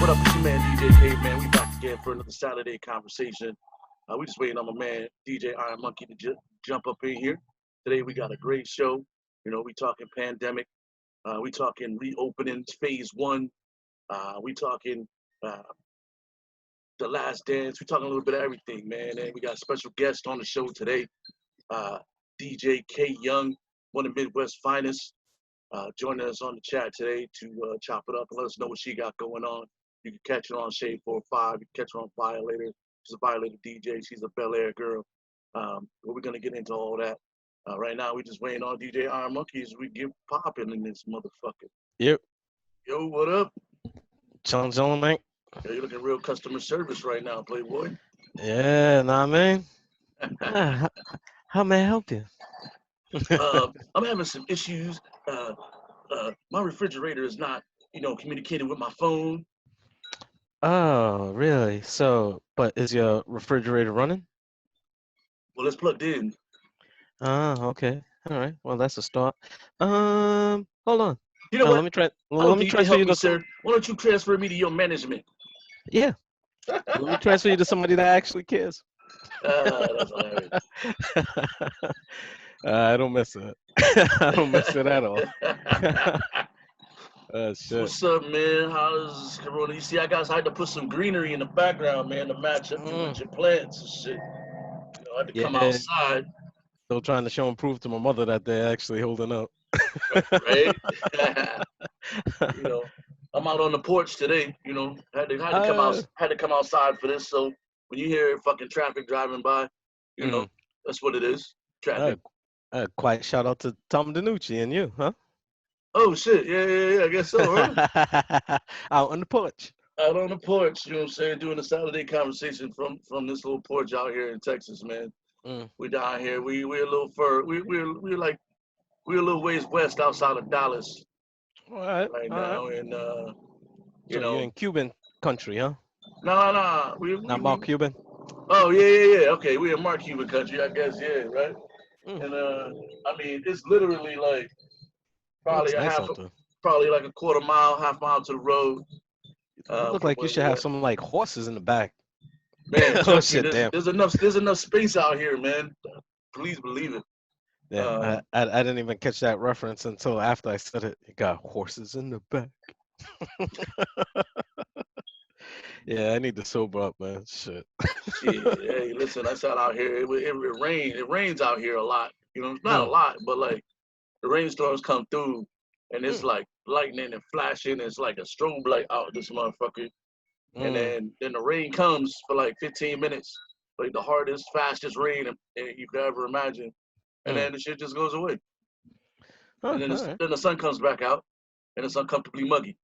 What up, it's your man DJ Caveman. We back again for another Saturday conversation. We just waiting on my man DJ IronMonkey to jump up in here. Today we got a great show. You know, we talking pandemic. We talking reopenings, phase one. We talking the last dance. We talking a little bit of everything, man. And we got a special guest on the show today, DJ K Young, one of the Midwest finest, joining us on the chat today to chop it up and let us know what she got going on. You can catch her on Shade 45. You can catch her on Violator. She's a Violator DJ. She's a Bel Air girl. But we're going to get into all that. Right now, we're just waiting on DJ IronMonkey as we get popping in this motherfucker. Yep. Yo, what up? Chillin', mate. Yeah, you're looking real customer service right now, Playboy. Yeah, nah, man. How may I help you? I'm having some issues. My refrigerator is not, communicating with my phone. Oh, really? So, but is your refrigerator running? Well, it's plugged in. Oh, okay. All right. Well, that's a start. Hold on. You know what? Let me try. Well, Let me transfer you to sir. Why don't you transfer me to your management? Yeah. Let me transfer you to somebody that actually cares. That's hilarious. I don't miss it. I don't miss it at all. Shit. What's up, man? How's Corona? You see, I had to put some greenery in the background, man, to match up with your plants and shit. I had to come outside. Still trying to show and prove to my mother that they're actually holding up. Right? I'm out on the porch today. Had to come outside for this. So when you hear fucking traffic driving by, that's what it is. Traffic. Quiet shout out to Tom DiNucci and you, huh? Oh shit! Yeah. I guess so, huh? Out on the porch. Out on the porch, you know what I'm saying? Doing a Saturday conversation from this little porch out here in Texas, man. We down here. We're a little we're a little ways west outside of Dallas. All right now, and so you're in Cuban country, huh? No. Not Mark Cuban. Oh yeah. Okay, we're in Mark Cuban country, I guess. Yeah, right. And I mean, it's literally like probably probably like a quarter mile, half mile to the road. Look like you should have some like horses in the back. Man, there's enough space out here, man. Please believe it. Yeah, I didn't even catch that reference until after I said it. You got horses in the back. Yeah, I need to sober up, man. Shit. Hey, listen, I sat out here. It rains out here a lot. Not a lot, but like the rainstorms come through, and it's like lightning and flashing. It's like a strobe light out this motherfucker. And then the rain comes for like 15 minutes, like the hardest, fastest rain you could ever imagine. And then the shit just goes away. And then the sun comes back out, and it's uncomfortably muggy.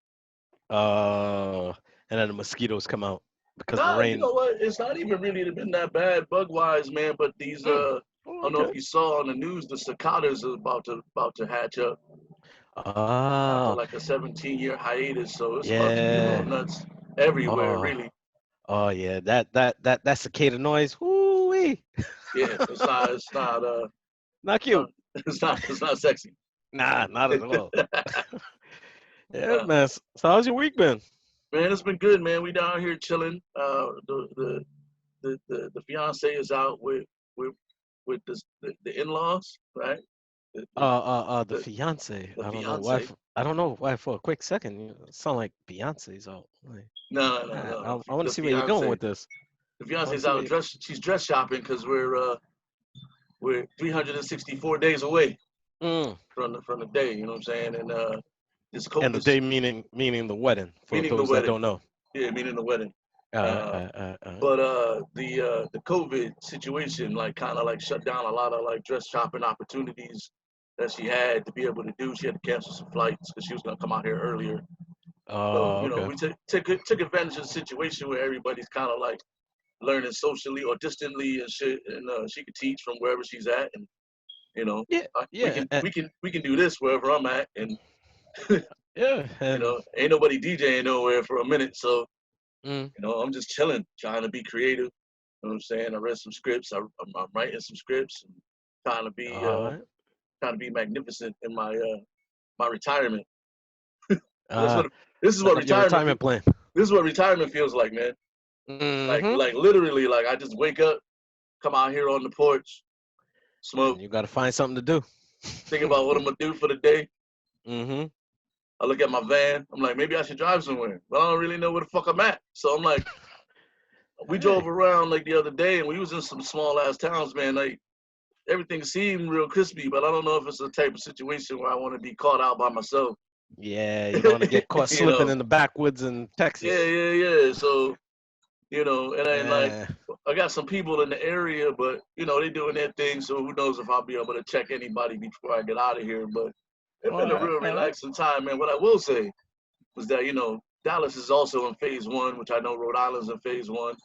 And then the mosquitoes come out because the rain. You know what? It's not even really been that bad bug-wise, man. But these, I don't know if you saw on the news, the cicadas are about to hatch up. After like a 17-year hiatus, so it's about to be going nuts everywhere, really. Oh yeah, that cicada noise. Woo-wee. Yeah, it's not not cute. It's not sexy. Nah, not at all. Yeah, man. So how's your week been? Man, it's been good, man. We down here chilling. The fiance is out with the in-laws, right? The fiance. I don't know why. For a quick second, it sound like Beyonce's out. Like, no. I want to see where you're going with this. The fiance's out she's dress shopping because we're 364 days away from the day. You know what I'm saying? And this COVID. And the day meaning the wedding. For those that don't know. Yeah, meaning the wedding. But the COVID situation kind of shut down a lot of dress shopping opportunities that she had to be able to do. She had to cancel some flights because she was gonna come out here earlier. So we took advantage of the situation where everybody's kind of learning socially or distantly and shit, and she could teach from wherever she's at, and we can do this wherever I'm at, and ain't nobody DJing nowhere for a minute, so I'm just chilling, trying to be creative. You know what I'm saying? I read some scripts. I'm writing some scripts, and trying to be magnificent in my my retirement. This is what retirement plan. This is what retirement feels like, man. Like literally, like I just wake up, come out here on the porch, smoke. And you got to find something to do. Think about what I'm gonna do for the day. Mm-hmm. I look at my van. I'm like, maybe I should drive somewhere, but I don't really know where the fuck I'm at. So I'm like, we drove around like the other day, and we was in some small ass towns, man. Like everything seemed real crispy, but I don't know if it's the type of situation where I want to be caught out by myself. Yeah, you don't want to get caught slipping in the backwoods in Texas. Yeah. So, and then like I got some people in the area, but they doing their thing. So who knows if I'll be able to check anybody before I get out of here. But it's been a real relaxing time, man. What I will say was that Dallas is also in phase 1, which I know Rhode Island's in phase 1.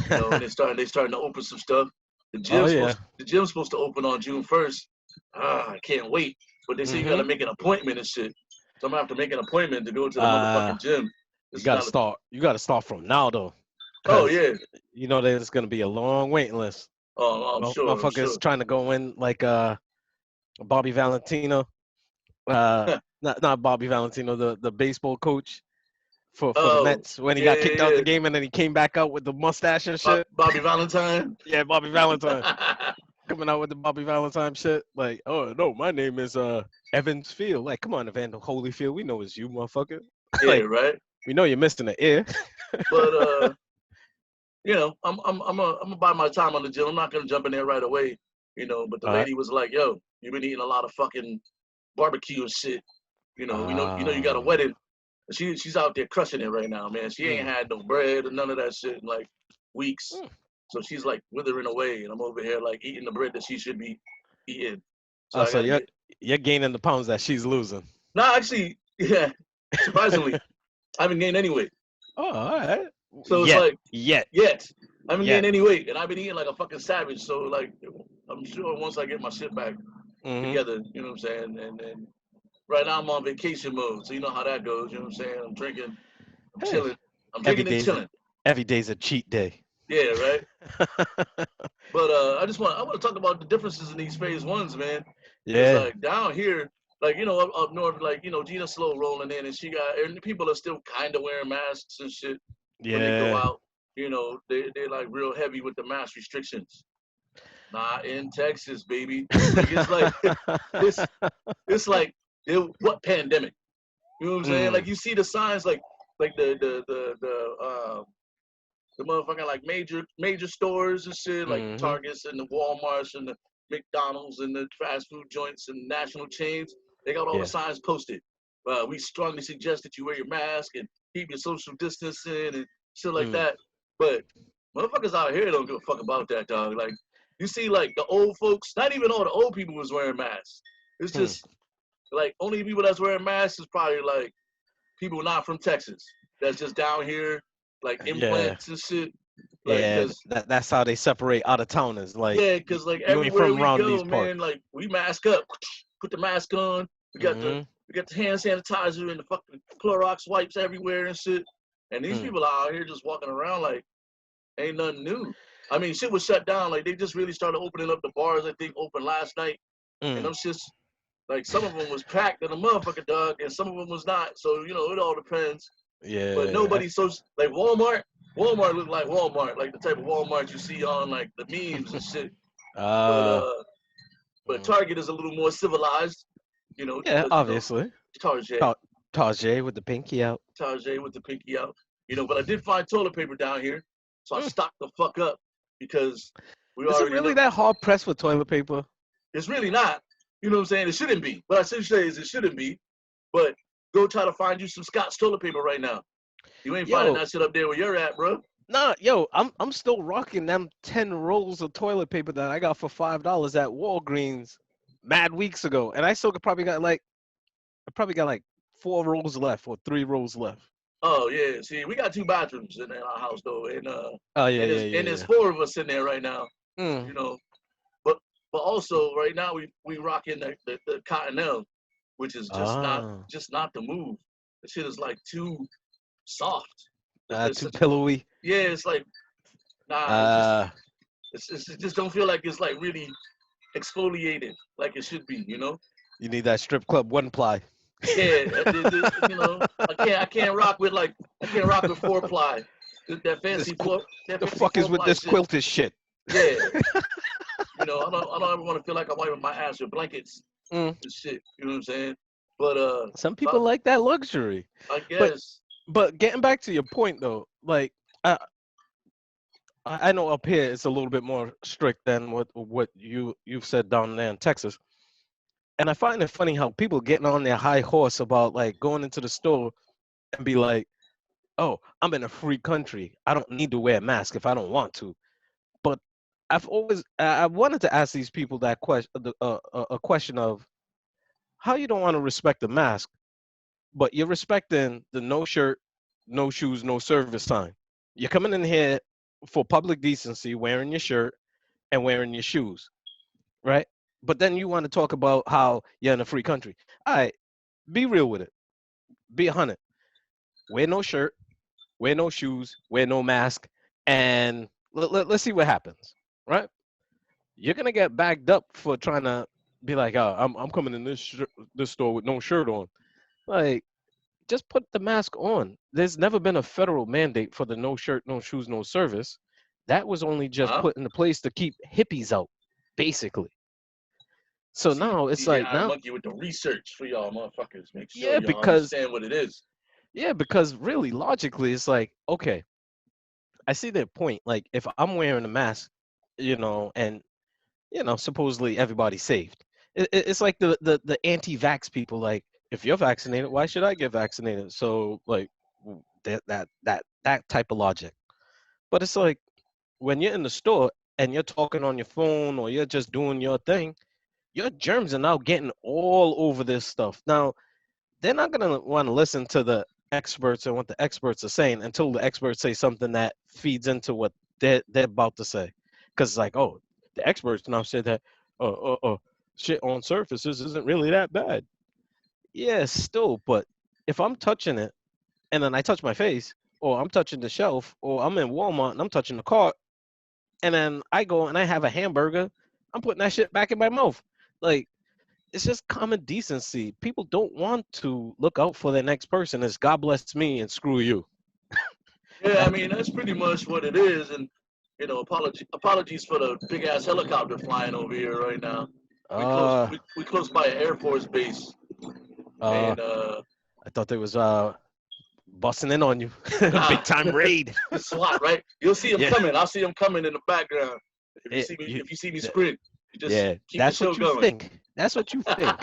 And they starting to open some stuff. The gym's supposed to open on June 1st. I can't wait. But they say you gotta make an appointment and shit. So I'm gonna have to make an appointment to go to the motherfucking gym. You gotta start from now though. Oh yeah. There's gonna be a long waiting list. Oh, I'm sure. Motherfuckers trying to go in like Bobby Valentino. Not Bobby Valentino, the baseball coach for the Mets when he got kicked out of the game and then he came back out with the mustache and shit. Bobby Valentine? Yeah, Bobby Valentine. Coming out with the Bobby Valentine shit. Like, oh no, my name is Evans Field. Like, come on, Evander Holyfield. We know it's you, motherfucker. Yeah, right. We know you're missing the ear. But I'm gonna buy my time on the gym. I'm not gonna jump in there right away, But the lady was like, "Yo, you've been eating a lot of fucking barbecue and shit. We know you got a wedding. She's out there crushing it right now, man. She ain't had no bread or none of that shit in like weeks. So she's like withering away, and I'm over here like eating the bread that she should be eating. So you're gaining the pounds that she's losing. No, actually, yeah. Surprisingly, I haven't gained any weight. Oh, all right. So it's like yet. I haven't gained any weight, and I've been eating like a fucking savage. So like, I'm sure once I get my shit back together, you know what I'm saying, and then. Right now I'm on vacation mode, so you know how that goes. You know what I'm saying? I'm drinking, I'm chilling, I'm drinking and chilling. Every day's a cheat day. Yeah, right. But I want to talk about the differences in these phase 1s, man. Yeah. Like down here, like up north, like Gina Slow rolling in, and people are still kind of wearing masks and shit when they go out. They're like real heavy with the mask restrictions. Not in Texas, baby. Like, it's like it's like. What pandemic? You know what I'm saying? Like you see the signs, like the motherfucking like major stores and shit, like Targets and the Walmarts and the McDonald's and the fast food joints and national chains. They got all the signs posted. We strongly suggest that you wear your mask and keep your social distancing and shit like that. But motherfuckers out here don't give a fuck about that, dog. Like you see, like the old folks. Not even all the old people was wearing masks. It's just. Like, only people that's wearing masks is probably, like, people not from Texas. That's just down here, like, implants and shit. Like, that's how they separate out-of-towners. Like, because, like, everywhere we go, man, like, we mask up. Put the mask on. We got the hand sanitizer and the fucking Clorox wipes everywhere and shit. And these people out here just walking around like, ain't nothing new. I mean, shit was shut down. Like, they just really started opening up the bars, I think, opened last night. And them shits... Like, some of them was packed in a motherfucking dog, and some of them was not. So, it all depends. Yeah. But nobody like, Walmart looked like Walmart, like the type of Walmart you see on, like, the memes and shit. But Target is a little more civilized, Yeah, obviously. Target with the pinky out. Target with the pinky out. But I did find toilet paper down here, so I stocked the fuck up because Is it really that hard pressed with toilet paper? It's really not. You know what I'm saying? It shouldn't be. What I should say is it shouldn't be. But go try to find you some Scott's toilet paper right now. You ain't finding that shit up there where you're at, bro. Nah, I'm still rocking them 10 rolls of toilet paper that I got for $5 at Walgreens mad weeks ago. And I still probably got like 4 rolls left or 3 rolls left. Oh, yeah. See, we got 2 bathrooms in our house, though. And, and there's 4 of us in there right now, But also, right now we rocking the Cottonelle, which is just not the move. The shit is like too soft. Too pillowy. Yeah, it's like it just don't feel like it's like really exfoliated like it should be. You need that strip club 1-ply. Yeah, you know, I can't rock with four ply. That This fancy four that the fancy fuck is four with ply this shit. quilted shit? Yeah, you know, I don't ever want to feel like I'm wiping my ass with blankets Mm. and shit. You know what I'm saying? But Some if I, people like that luxury. I But guess, getting back to your point though, like I I know up here it's a little bit more strict than what you've said down there in Texas. And I find it funny how people getting on their high horse about like going into the store and be like, "Oh, I'm in a free country. I don't need to wear a mask if I don't want to." But I wanted to ask these people that question, a question of how you don't want to respect the mask, but you're respecting the no shirt, no shoes, no service sign. You're coming in here for public decency, wearing your shirt and wearing your shoes, right? But then you want to talk about how you're in a free country. All right, be real with it. Be 100. Wear no shirt, wear no shoes, wear no mask, and let's see what happens, right? You're gonna get backed up for trying to be like, oh, I'm coming in this store with no shirt on. Like, just put the mask on. There's never been a federal mandate for the no shirt, no shoes, no service. That was only just huh? put into place to keep hippies out, basically. So See, now it's DJ like Iron now, Monkey with the research for y'all motherfuckers. Make sure yeah, y'all because understand what it is. really logically, it's like, okay, I see their point. Like if I'm wearing a mask, and supposedly everybody's saved. It's like the anti-vax people. Like, if you're vaccinated, why should I get vaccinated? So like that type of logic. But it's like when you're in the store and you're talking on your phone or you're just doing your thing, your germs are now getting all over this stuff. Now they're not gonna want to listen to the experts and what the experts are saying until the experts say something that feeds into what they're about to say. Because it's like, oh, the experts now said that shit on surfaces isn't really that bad. Yeah, still, but if I'm touching it and then I touch my face, or I'm touching the shelf, or I'm in Walmart and I'm touching the cart, and then I go and I have a hamburger, I'm putting that shit back in my mouth. Like, it's just common decency. People don't want to look out for the next person. It's God bless me and screw you. Yeah, I mean that's pretty much what it is. And you know, apologies for the big ass helicopter flying over here right now. Uh, We close by an Air Force base, uh, and I thought they was busting in on you. nah, Big time raid. it's SWAT, right? You'll see them Yeah, coming. I'll see them coming in the background. it, you, If you see me th- sprint, you just yeah, keep the that's show what you going. think. That's what you think.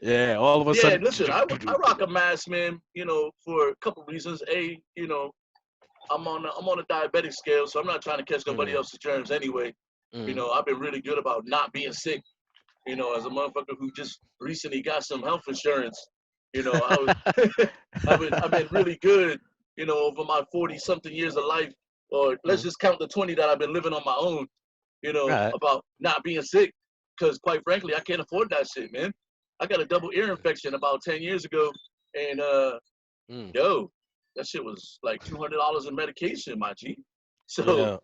Yeah, all of a Yeah, sudden. listen, I rock a mask, man. You know, for a couple reasons. A, you know, I'm on a diabetic scale, so I'm not trying to catch nobody Mm, else's germs anyway. You mm. know, I've been really good about not being sick. You know, as a motherfucker who just recently got some health insurance. You know, I was I've been really good. You know, over my 40 something years of life, or let's Mm. just count the 20 that I've been living on my own. You know, Right. about not being sick, because quite frankly, I can't afford that shit, man. I got a double ear infection about 10 years ago, and Mm. yo, that shit was like $200 in medication, my G. So, Yeah.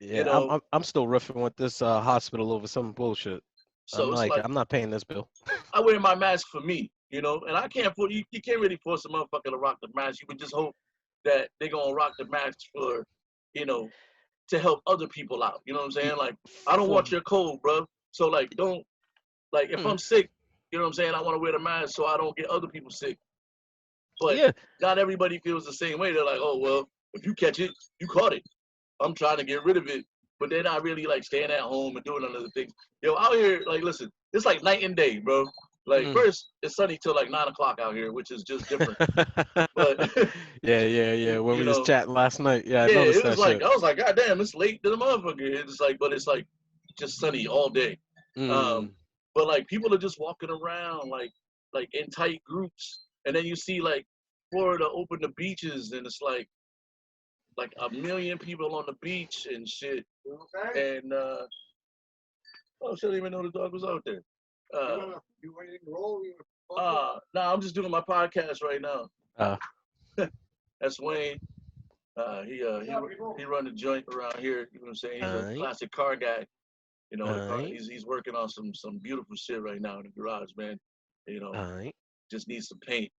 you Yeah. I'm know, I'm I'm still riffing with this hospital over some bullshit. I'm it's like, like I'm not paying this bill. I wear my mask for me, you know, and I can't afford you can't really force a motherfucker to rock the mask. You would just hope that they're gonna rock the mask for, you know, to help other people out. You know what I'm Y- saying? Like, I don't For want your cold, bro. So like don't like if mm, I'm sick, you know what I'm saying, I wanna wear the mask so I don't get other people sick. But yeah. not everybody feels the same way. They're like, oh well, if you catch it, you caught it. I'm trying to get rid of it, but they're not really like staying at home and doing other things. Yo, out here, like, listen, it's like night and day, bro. Like, Mm. first, it's sunny till like 9 o'clock out here, which is just different. But Yeah. When you we was know, chatting last night, yeah, I yeah, noticed it was that like shit. I was like, God damn, it's late to the motherfucker. It's like, but it's like just sunny all day. Um, Mm. but like people are just walking around like in tight groups, and then you see like Florida open the beaches, and it's like a million people on the beach and shit. And oh, shit, I didn't even know the dog was out there. You want to roll? Nah, I'm just doing my podcast right now. Uh, That's Wayne. He run the joint around here. You know what I'm saying? He's a alright, classic car guy. You know, alright, he's working on some beautiful shit right now in the garage, man. You know, alright. just needs some paint.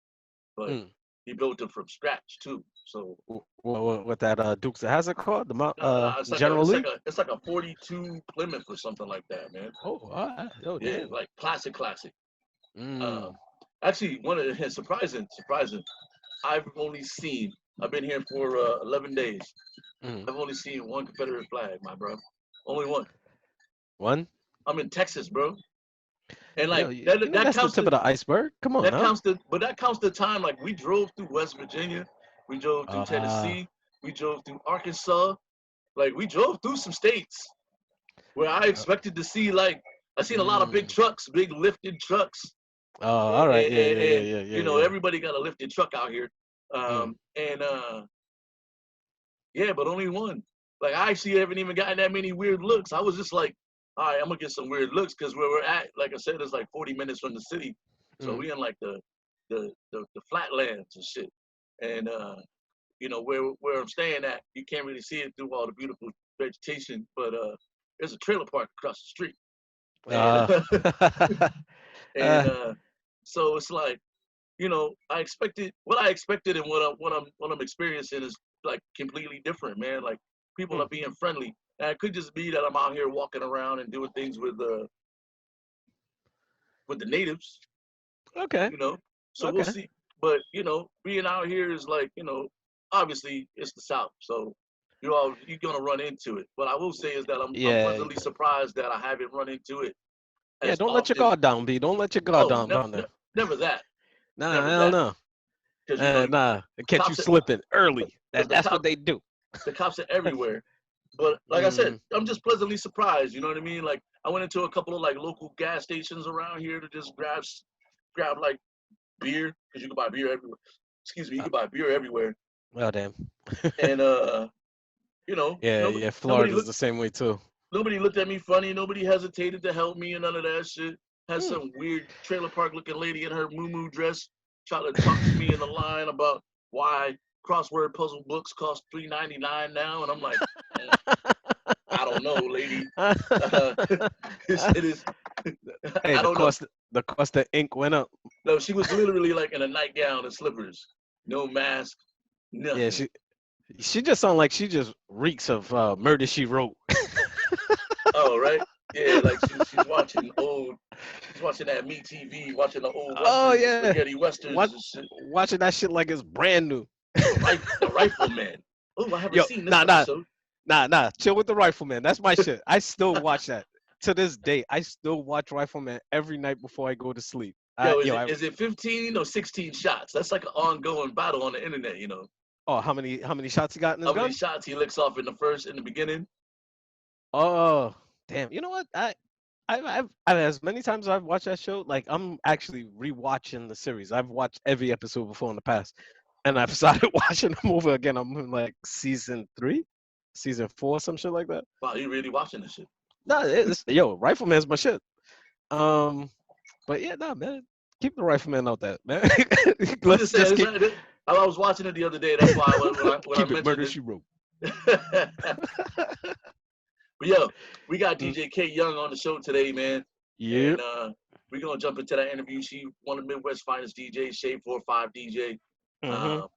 But Mm. he built it from scratch too. So What that Dukes of Hazzard called? it's like General Lee? it's like a 42 Plymouth or something like that, man. Oh, all right. Oh, Yeah, damn. like classic. Uh, Mm. actually, one of the surprising. I've been here for 11 days. Mm. I've only seen one Confederate flag, my bro. Only one. One? I'm in Texas, bro. And Yo, like that that that's the counts tip of the iceberg. Come on now. that counts the time. Like we drove through West Virginia, we drove through Uh, Tennessee, we drove through Arkansas. Like we drove through some states where I uh, expected to see like I seen a lot of big mm. trucks, big lifted trucks, Oh, all right. Yeah, yeah, yeah, and yeah, yeah, you know yeah. everybody got a lifted truck out here, Mm. and yeah, but only one. Like I actually haven't even gotten that many weird looks. I was just like, all right, I'm gonna get some weird looks because where we're at, like I said, is like 40 minutes from the city, so Mm. we in like the flatlands and shit, and you know where I'm staying at, you can't really see it through all the beautiful vegetation, but there's a trailer park across the street, and Uh, and uh, so it's like, you know, what I expected and what I'm experiencing is like completely different, man. Like people are mm. being friendly. And it could just be that I'm out here walking around and doing things with the natives, Okay. you know. So we'll Okay. see. But you know, being out here is like, you know, obviously it's the South, so you're gonna run into it. What I will say is that I'm Yeah. pleasantly surprised that I haven't run into it Yeah. as Don't let your often. guard down, B. Don't let your guard Oh, down down there. never that, Nah, never hell that. no. Because you know, Nah. They catch you cops, slipping early. because That's what they do. the cops are everywhere. But like I said, Mm. I'm just pleasantly surprised. You know what I mean? Like I went into a couple of like local gas stations around here to just grab like beer because you can buy beer everywhere. Excuse me, you Uh, can buy beer everywhere. well, damn. And you know, Yeah. nobody Yeah. nobody Florida's looked the same way too. nobody looked at me funny. Nobody hesitated to help me and none of that shit. Had Mm. some weird trailer park looking lady in her moo dress try to talk to me in the line about why crossword puzzle books cost $3.99 now, and I'm like, I don't know, lady. It is. Hey, I don't know. the cost of ink went up. No, she was literally like in a nightgown and slippers, no mask, Yeah, nothing. she just sound like she just reeks of Murder She Wrote. Oh, right. Yeah, like she's watching that Me TV, watching the old Oh westerns, the yeah, spaghetti westerns what and shit. watching that shit like it's brand new. The Rifleman. Oh, I haven't Yo, seen this nah, nah, episode. nah. Chill with the Rifleman. That's my shit. I still watch that to this day. I still watch Rifleman every night before I go to sleep. Yo, Yo, is it 15 or 16 shots? That's like an ongoing battle on the internet, you know. oh, how many shots he got in his How many gun? shots he licks off in the beginning? Oh, damn. You know what? I've as many times as I've watched that show, like I'm actually rewatching the series. I've watched every episode before in the past, and I've started watching them over again. I'm in like season 3, season 4, some shit like that. Wow, you really watching this shit? No, yo, Rifleman's my shit. Um, but yeah, nah, man, keep the Rifleman out there, man. I'm Let's just just saying. keep I was watching it the other day. That's why when I keep it mentioned Murder it. She Wrote. But yo, we got Mm, DJ K Young on the show today, man, and yep. we're gonna jump into that interview. She one of the Midwest finest DJs, Shade 45 DJ. Mm-hmm. Um,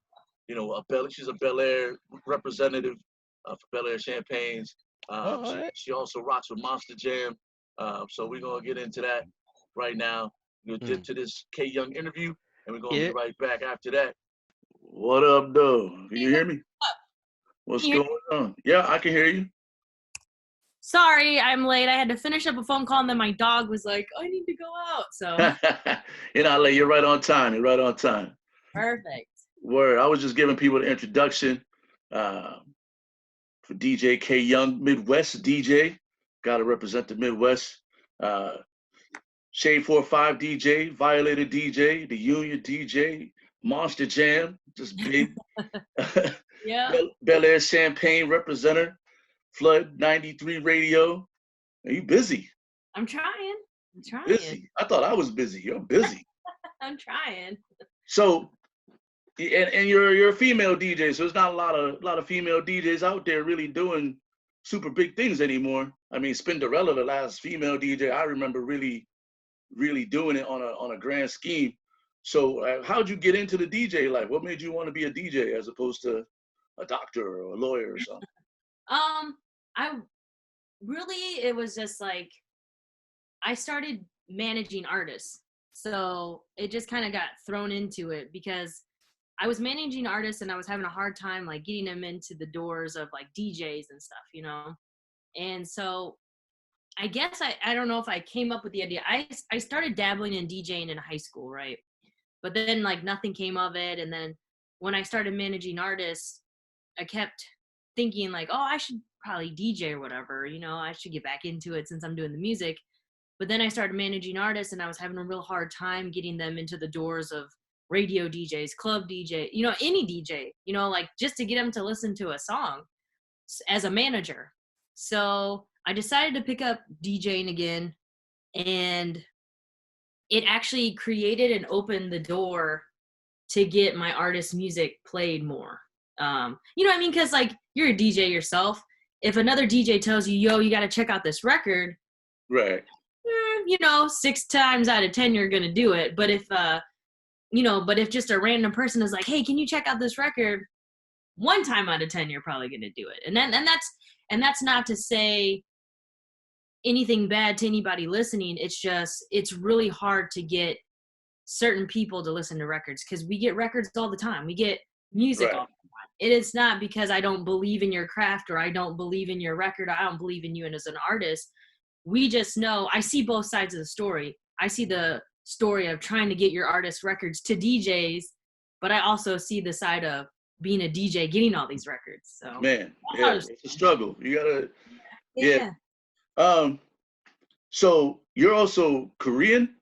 you know, she's a Bel Air representative for Bel Air Champagnes. Oh, all right. She also rocks with Monster Jam. So we're gonna get into that right now. We'll get Mm. to this K Young interview, and we're gonna be Yeah. right back after that. What up, though? Can you hear me? What's Can you hear going on? Yeah, I can hear you. Sorry, I'm late. I had to finish up a phone call, and then my dog was like, I need to go out. So You're not late. You're right on time. You're right on time. perfect. Word. I was just giving people the introduction for DJ K Young, Midwest DJ. Got to represent the Midwest. Shade 45 DJ, Violator DJ, the Union DJ, Monster Jam, just big. Yeah, Bel Air Champagne representative, Flood 93 Radio. Are you busy? I'm trying. I'm trying. Busy. I thought I was busy. You're busy. I'm trying. So, and you're a female DJ, so there's not a lot of female DJs out there really doing super big things anymore. I mean, Spinderella, the last female DJ I remember really doing it on a grand scheme. So how'd you get into the DJ life? What made you want to be a DJ as opposed to a doctor or a lawyer or something? I really, it was just like, I started managing artists. So it just kind of got thrown into it because I was managing artists and I was having a hard time like getting them into the doors of like DJs and stuff, you know? And so I guess I don't know if I came up with the idea. I started dabbling in DJing in high school, right? But then like nothing came of it. And then when I started managing artists, I kept thinking like, oh, I should probably DJ or whatever, you know, I should get back into it since I'm doing the music. But then I started managing artists and I was having a real hard time getting them into the doors of radio DJs, club DJ, you know, any DJ, you know, like just to get them to listen to a song as a manager. So I decided to pick up DJing again, and it actually created and opened the door to get my artist music played more. You know what I mean? Because like you're a DJ yourself. If another DJ tells you, yo, you got to check out this record, Right. you know, 6 times out of 10 you're gonna do it. But if you know, but if just a random person is like, hey, can you check out this record? 1 time out of 10 you're probably gonna do it. And that's not to say anything bad to anybody listening. It's just, it's really hard to get certain people to listen to records because we get records all the time. We get music all the time. It is not because I don't believe in your craft or I don't believe in your record. Or I don't believe in you and as an artist. We just know, I see both sides of the story. I see the story of trying to get your artist records to DJs, but I also see the side of being a DJ getting all these records. So Man, yeah, it's a struggle. You gotta, yeah. So you're also Korean?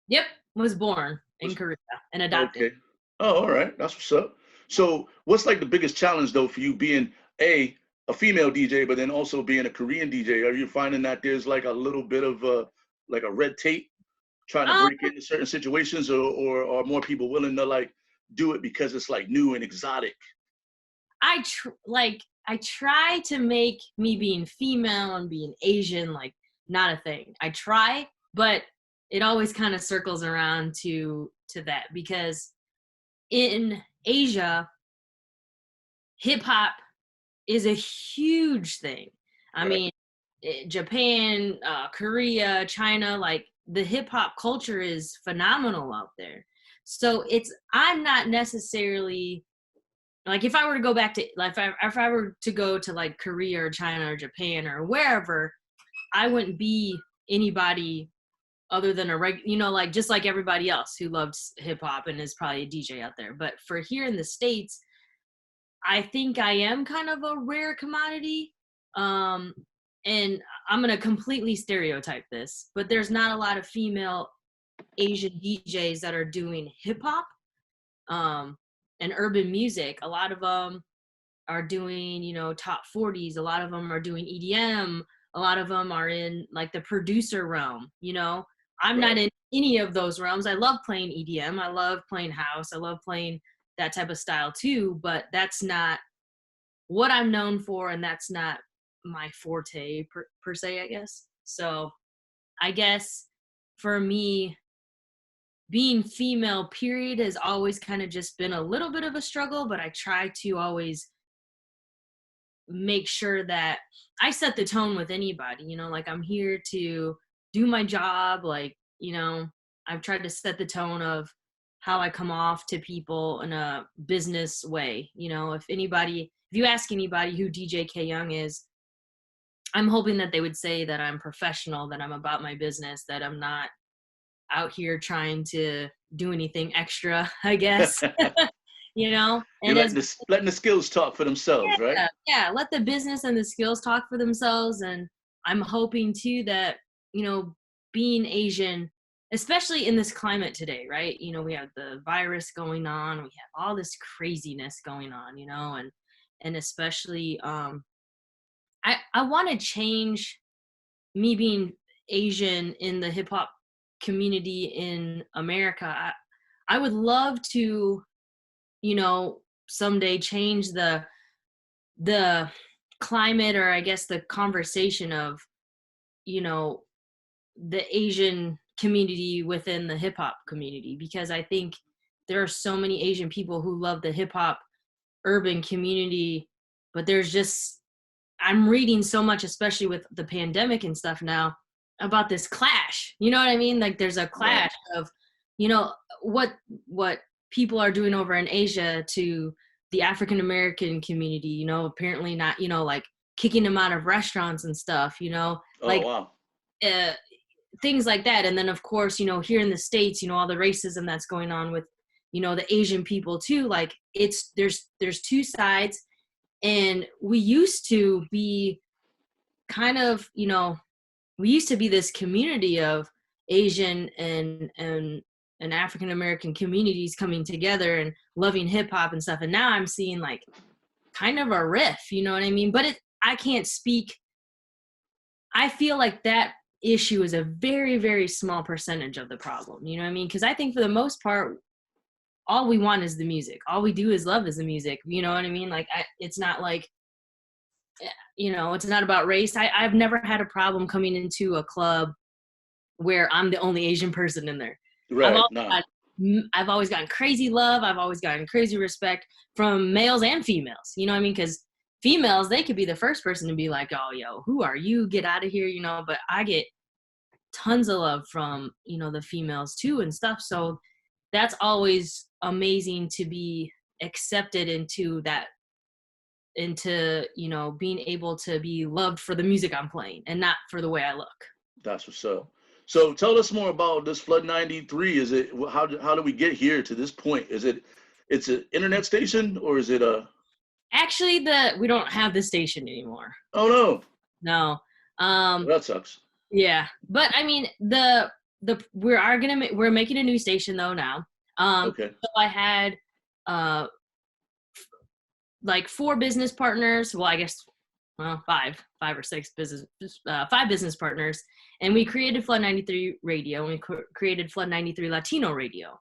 Yep, was born in Korea and adopted. Okay. Oh, all right. That's what's up. So what's like the biggest challenge though for you being a female DJ, but then also being a Korean DJ? Are you finding that there's like a little bit of like a red tape trying to break into certain situations, or are more people willing to like do it because it's like new and exotic? I try to make me being female and being Asian like not a thing. I try, but it always kind of circles around to that because in Asia, hip hop is a huge thing. I mean, Japan, Korea, China, like the hip hop culture is phenomenal out there. So I'm not necessarily like, if I were to go back to like, if I were to go to like Korea or China or Japan or wherever, I wouldn't be anybody other than you know, like just like everybody else who loves hip hop and is probably a DJ out there. But for here in the States, I think I am kind of a rare commodity. And I'm going to completely stereotype this, but there's not a lot of female Asian DJs that are doing hip hop and urban music. A lot of them are doing, you know, top 40s. A lot of them are doing EDM. A lot of them are in like the producer realm, you know. I'm not in any of those realms. I love playing EDM. I love playing house. I love playing that type of style too, but that's not what I'm known for, and that's not my forte per se, I guess. So I guess for me, being female period has always kind of just been a little bit of a struggle, but I try to always make sure that I set the tone with anybody, you know, like I'm here to do my job. Like, you know, I've tried to set the tone of how I come off to people in a business way. You know, if you ask anybody who DJ K Young is, I'm hoping that they would say that I'm professional, that I'm about my business, that I'm not out here trying to do anything extra, I guess. You know, and you're letting the skills talk for themselves, right? Yeah, let the business and the skills talk for themselves. And I'm hoping too that, you know, being Asian, especially in this climate today, right? You know, we have the virus going on, we have all this craziness going on, you know, and especially I want to change me being Asian in the hip hop community in America. I would love to, you know, someday change the climate, or I guess the conversation of, you know, the Asian community within the hip hop community, because I think there are so many Asian people who love the hip hop urban community, but there's just, I'm reading so much, especially with the pandemic and stuff now, about this clash. You know what I mean? Like there's a clash of, you know, what people are doing over in Asia to the African American community, you know, apparently not, you know, like kicking them out of restaurants and stuff, you know, like things like that. And then of course, you know, here in the States, you know, all the racism that's going on with, you know, the Asian people too. Like it's, there's two sides, and we used to be kind of, you know, we used to be this community of Asian and African American communities coming together and loving hip hop and stuff. And now I'm seeing like kind of a riff, you know what I mean? But I can't speak. I feel like that issue is a very, very small percentage of the problem. You know what I mean? Because I think for the most part, all we want is the music. All we do is love is the music. You know what I mean? Like it's not like, you know, it's not about race. I've never had a problem coming into a club where I'm the only Asian person in there. Right. I've always gotten crazy love. I've always gotten crazy respect from males and females. You know what I mean? Because females, they could be the first person to be like, oh, yo, who are you? Get out of here, you know? But I get tons of love from, you know, the females too and stuff. So that's always amazing to be accepted into that, into, you know, being able to be loved for the music I'm playing and not for the way I look. That's what's up. So tell us more about this Flood 93. Is it, how do we get here to this point? It's an internet station, or is it a? Actually, we don't have the station anymore. Oh no. No. Well, that sucks. Yeah, but I mean we're making a new station though now. Okay. So I had like 4 business partners. Well, I guess five or six business, 5 business partners, and we created Flood 93 Radio, and we created Flood 93 Latino Radio.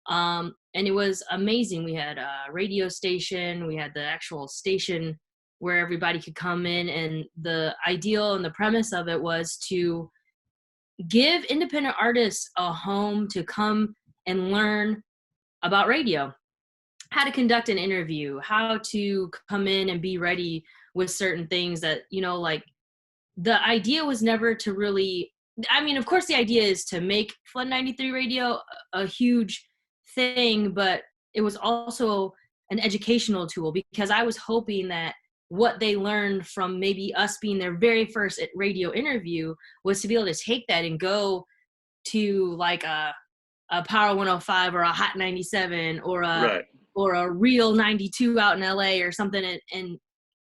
And it was amazing. We had a radio station, we had the actual station where everybody could come in, and the ideal and the premise of it was to give independent artists a home to come and learn about radio, how to conduct an interview, how to come in and be ready with certain things that, you know, like the idea was never to really, I mean, of course the idea is to make Flood 93 Radio a huge thing, but it was also an educational tool, because I was hoping that what they learned from maybe us being their very first radio interview was to be able to take that and go to like a Power 105 or a Hot 97 or a Real 92 out in LA or something, and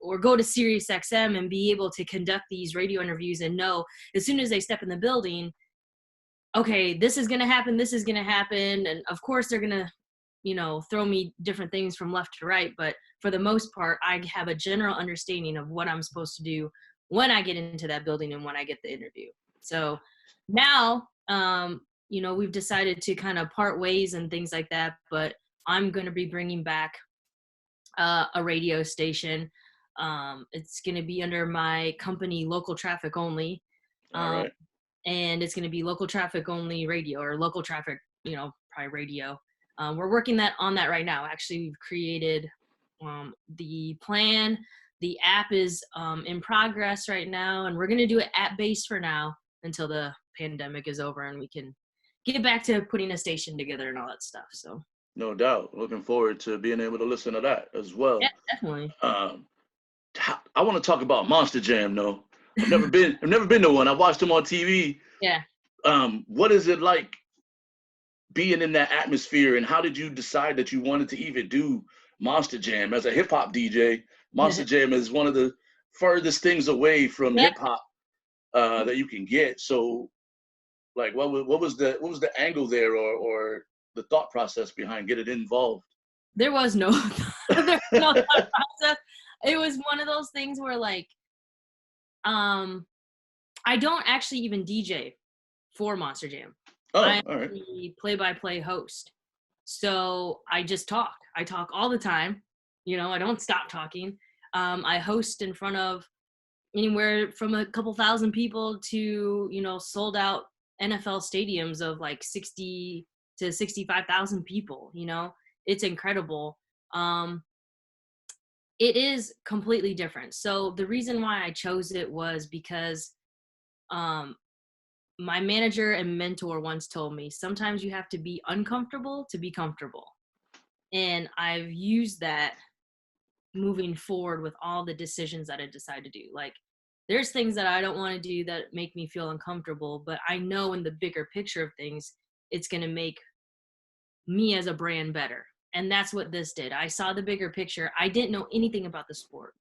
or go to Sirius XM and be able to conduct these radio interviews and know as soon as they step in the building, okay, this is going to happen, this is going to happen. And of course they're going to, you know, throw me different things from left to right. But for the most part, I have a general understanding of what I'm supposed to do when I get into that building and when I get the interview. So now, you know, we've decided to kind of part ways and things like that, but I'm going to be bringing back a radio station. It's going to be under my company, Local Traffic Only. All right. And it's going to be Local Traffic Only Radio, or Local Traffic, you know, probably radio. We're working on that right now. Actually, we've created the plan. The app is in progress right now, and we're going to do it app-based for now until the pandemic is over and we can get back to putting a station together and all that stuff. So no doubt, looking forward to being able to listen to that as well. Yeah, definitely. I want to talk about Monster Jam though. I've never been to one. I watched them on TV. Yeah. What is it like being in that atmosphere, and how did you decide that you wanted to even do Monster Jam as a hip hop DJ? Monster Jam is one of the furthest things away from hip hop that you can get. So, like, what was the angle there, or the thought process behind getting involved? There was no thought process. It was one of those things where, like, I don't actually even DJ for Monster Jam. I'm the play-by-play host. So I just talk. I talk all the time. You know, I don't stop talking. I host in front of anywhere from a couple thousand people to, you know, sold out NFL stadiums of like 60 to to 65,000 people, it's incredible. It is completely different. So the reason why I chose it was because my manager and mentor once told me, sometimes you have to be uncomfortable to be comfortable. And I've used that moving forward with all the decisions that I decide to do. Like, there's things that I don't want to do that make me feel uncomfortable, but I know in the bigger picture of things, it's going to make me as a brand better. And that's what this did. I saw the bigger picture. I didn't know anything about the sport.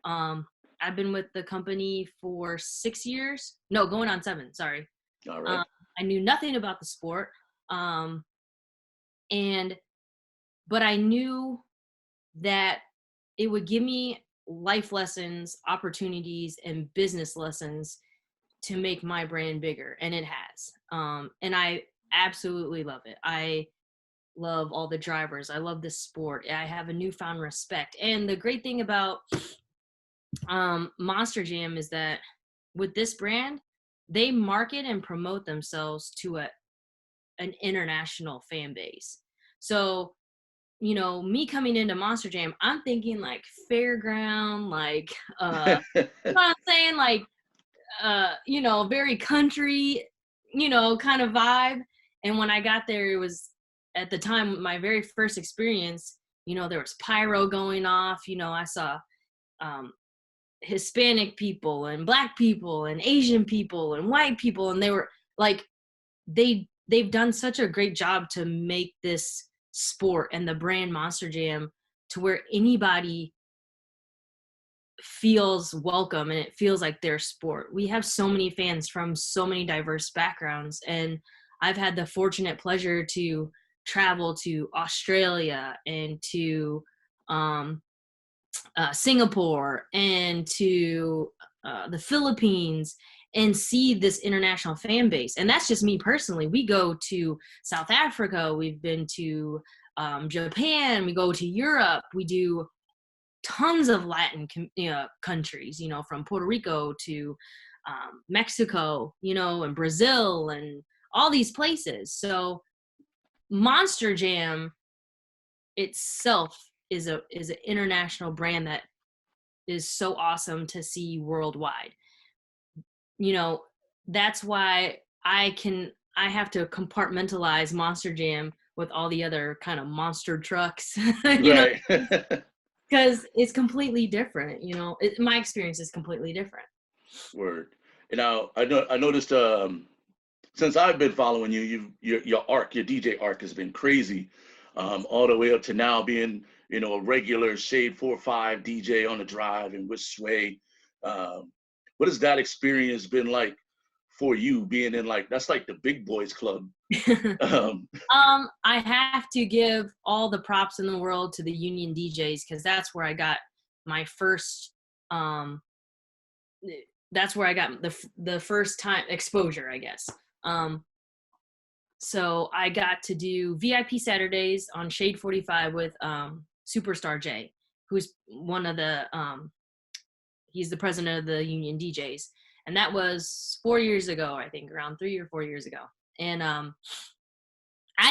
I've been with the company for 6 years. No, going on 7, sorry. All right. I knew nothing about the sport. But I knew that it would give me life lessons, opportunities, and business lessons to make my brand bigger. And it has. And I absolutely love it. I love all the drivers. I love this sport. I have a newfound respect. And the great thing about Monster Jam is that with this brand, they market and promote themselves to an international fan base. So, me coming into Monster Jam, I'm thinking like fairground, like, you know what I'm saying? Like, very country, kind of vibe. And when I got there, it was at the time, my very first experience, there was pyro going off. I saw Hispanic people and Black people and Asian people and white people. And they were like, they've done such a great job to make this sport and the brand Monster Jam to where anybody feels welcome and it feels like their sport. We have so many fans from so many diverse backgrounds, and I've had the fortunate pleasure to travel to Australia and to Singapore and to the Philippines and see this international fan base. And that's just me personally. We go to South Africa. We've been to Japan. We go to Europe. We do tons of Latin countries, from Puerto Rico to Mexico, and Brazil and all these places. So Monster Jam itself is an international brand that is so awesome to see worldwide. That's why I have to compartmentalize Monster Jam with all the other kind of monster trucks, Right. because it's completely different. My experience is completely different. Word. And now I noticed since I've been following you, your arc, your DJ arc has been crazy, all the way up to now being a regular Shade 4-5 DJ on the drive and with Sway. What has that experience been like for you, being in that's like the big boys club? I have to give all the props in the world to the union DJs, because that's where I got my first that's where I got the first time exposure, I guess. So I got to do VIP Saturdays on Shade 45 with Superstar J, who's one of the he's the president of the union DJs. And that was 4 years ago, I think, around 3 or 4 years ago. And I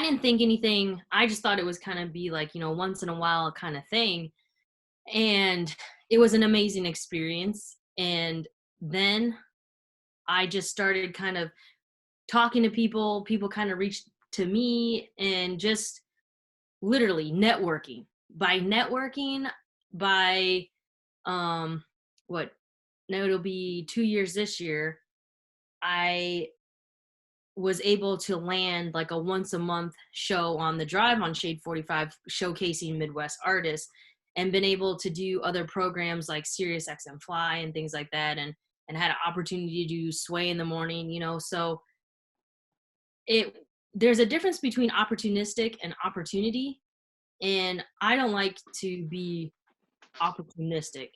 didn't think anything. I just thought it was kind of be like, once in a while kind of thing. And it was an amazing experience. And then I just started kind of talking to people. People kind of reached to me, and just literally networking. By now it'll be 2 years this year, I was able to land like a once a month show on the drive on Shade 45, showcasing Midwest artists, and been able to do other programs like Sirius XM Fly and things like that, and had an opportunity to do Sway in the morning, so there's a difference between opportunistic and opportunity, and I don't like to be opportunistic.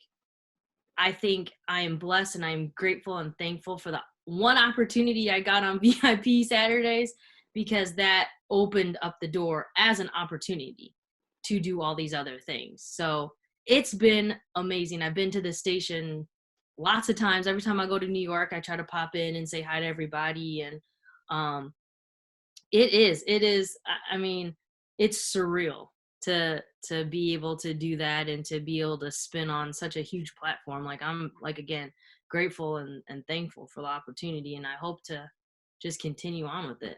I think I am blessed and I'm grateful and thankful for the one opportunity I got on VIP Saturdays, because that opened up the door as an opportunity to do all these other things. So it's been amazing. I've been to the station lots of times. Every time I go to New York, I try to pop in and say hi to everybody. And It is. It is. I mean, it's surreal to be able to do that and to be able to spin on such a huge platform. Like I'm like again grateful and thankful for the opportunity, and I hope to just continue on with it.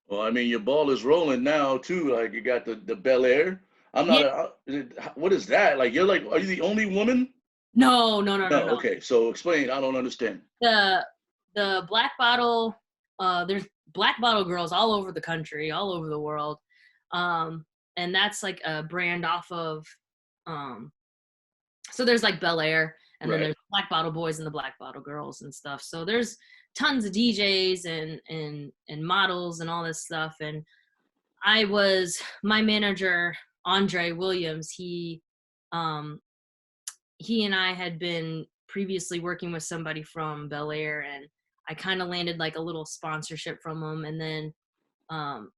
Well, I mean, your ball is rolling now too. Like you got the Bel Air. I'm not Yeah. a. What is that? Like you're like, are you the only woman? No, no, no, no, No. no. Okay. So explain. I don't understand. The Black Bottle. There's Black Bottle girls all over the country, all over the world, and that's like a brand off of. Um, so there's like Bel Air, and then Right. there's Black Bottle Boys and the Black Bottle Girls and stuff. So there's tons of DJs and models and all this stuff. And my manager Andre Williams. He and I had been previously working with somebody from Bel Air, and I kind of landed like a little sponsorship from them. And then um,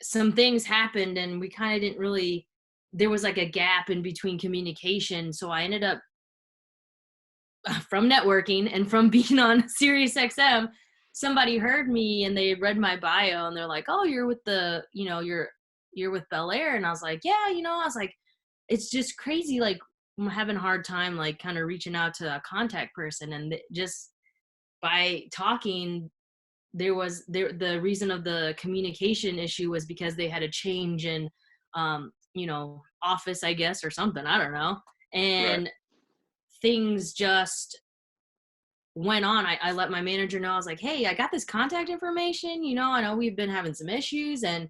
some things happened, and we kind of didn't really. There was like a gap in between communication, so I ended up from networking and from being on Sirius XM. Somebody heard me and they read my bio and they're like, "Oh, you're with you're with Bel Air," and I was like, "Yeah, I was like, it's just crazy. Like I'm having a hard time like kind of reaching out to a contact person, and just by talking, the reason of the communication issue was because they had a change in office, I guess, or something. I don't know, Right. and things just went on. I let my manager know. I was like, "Hey, I got this contact information. I know we've been having some issues," and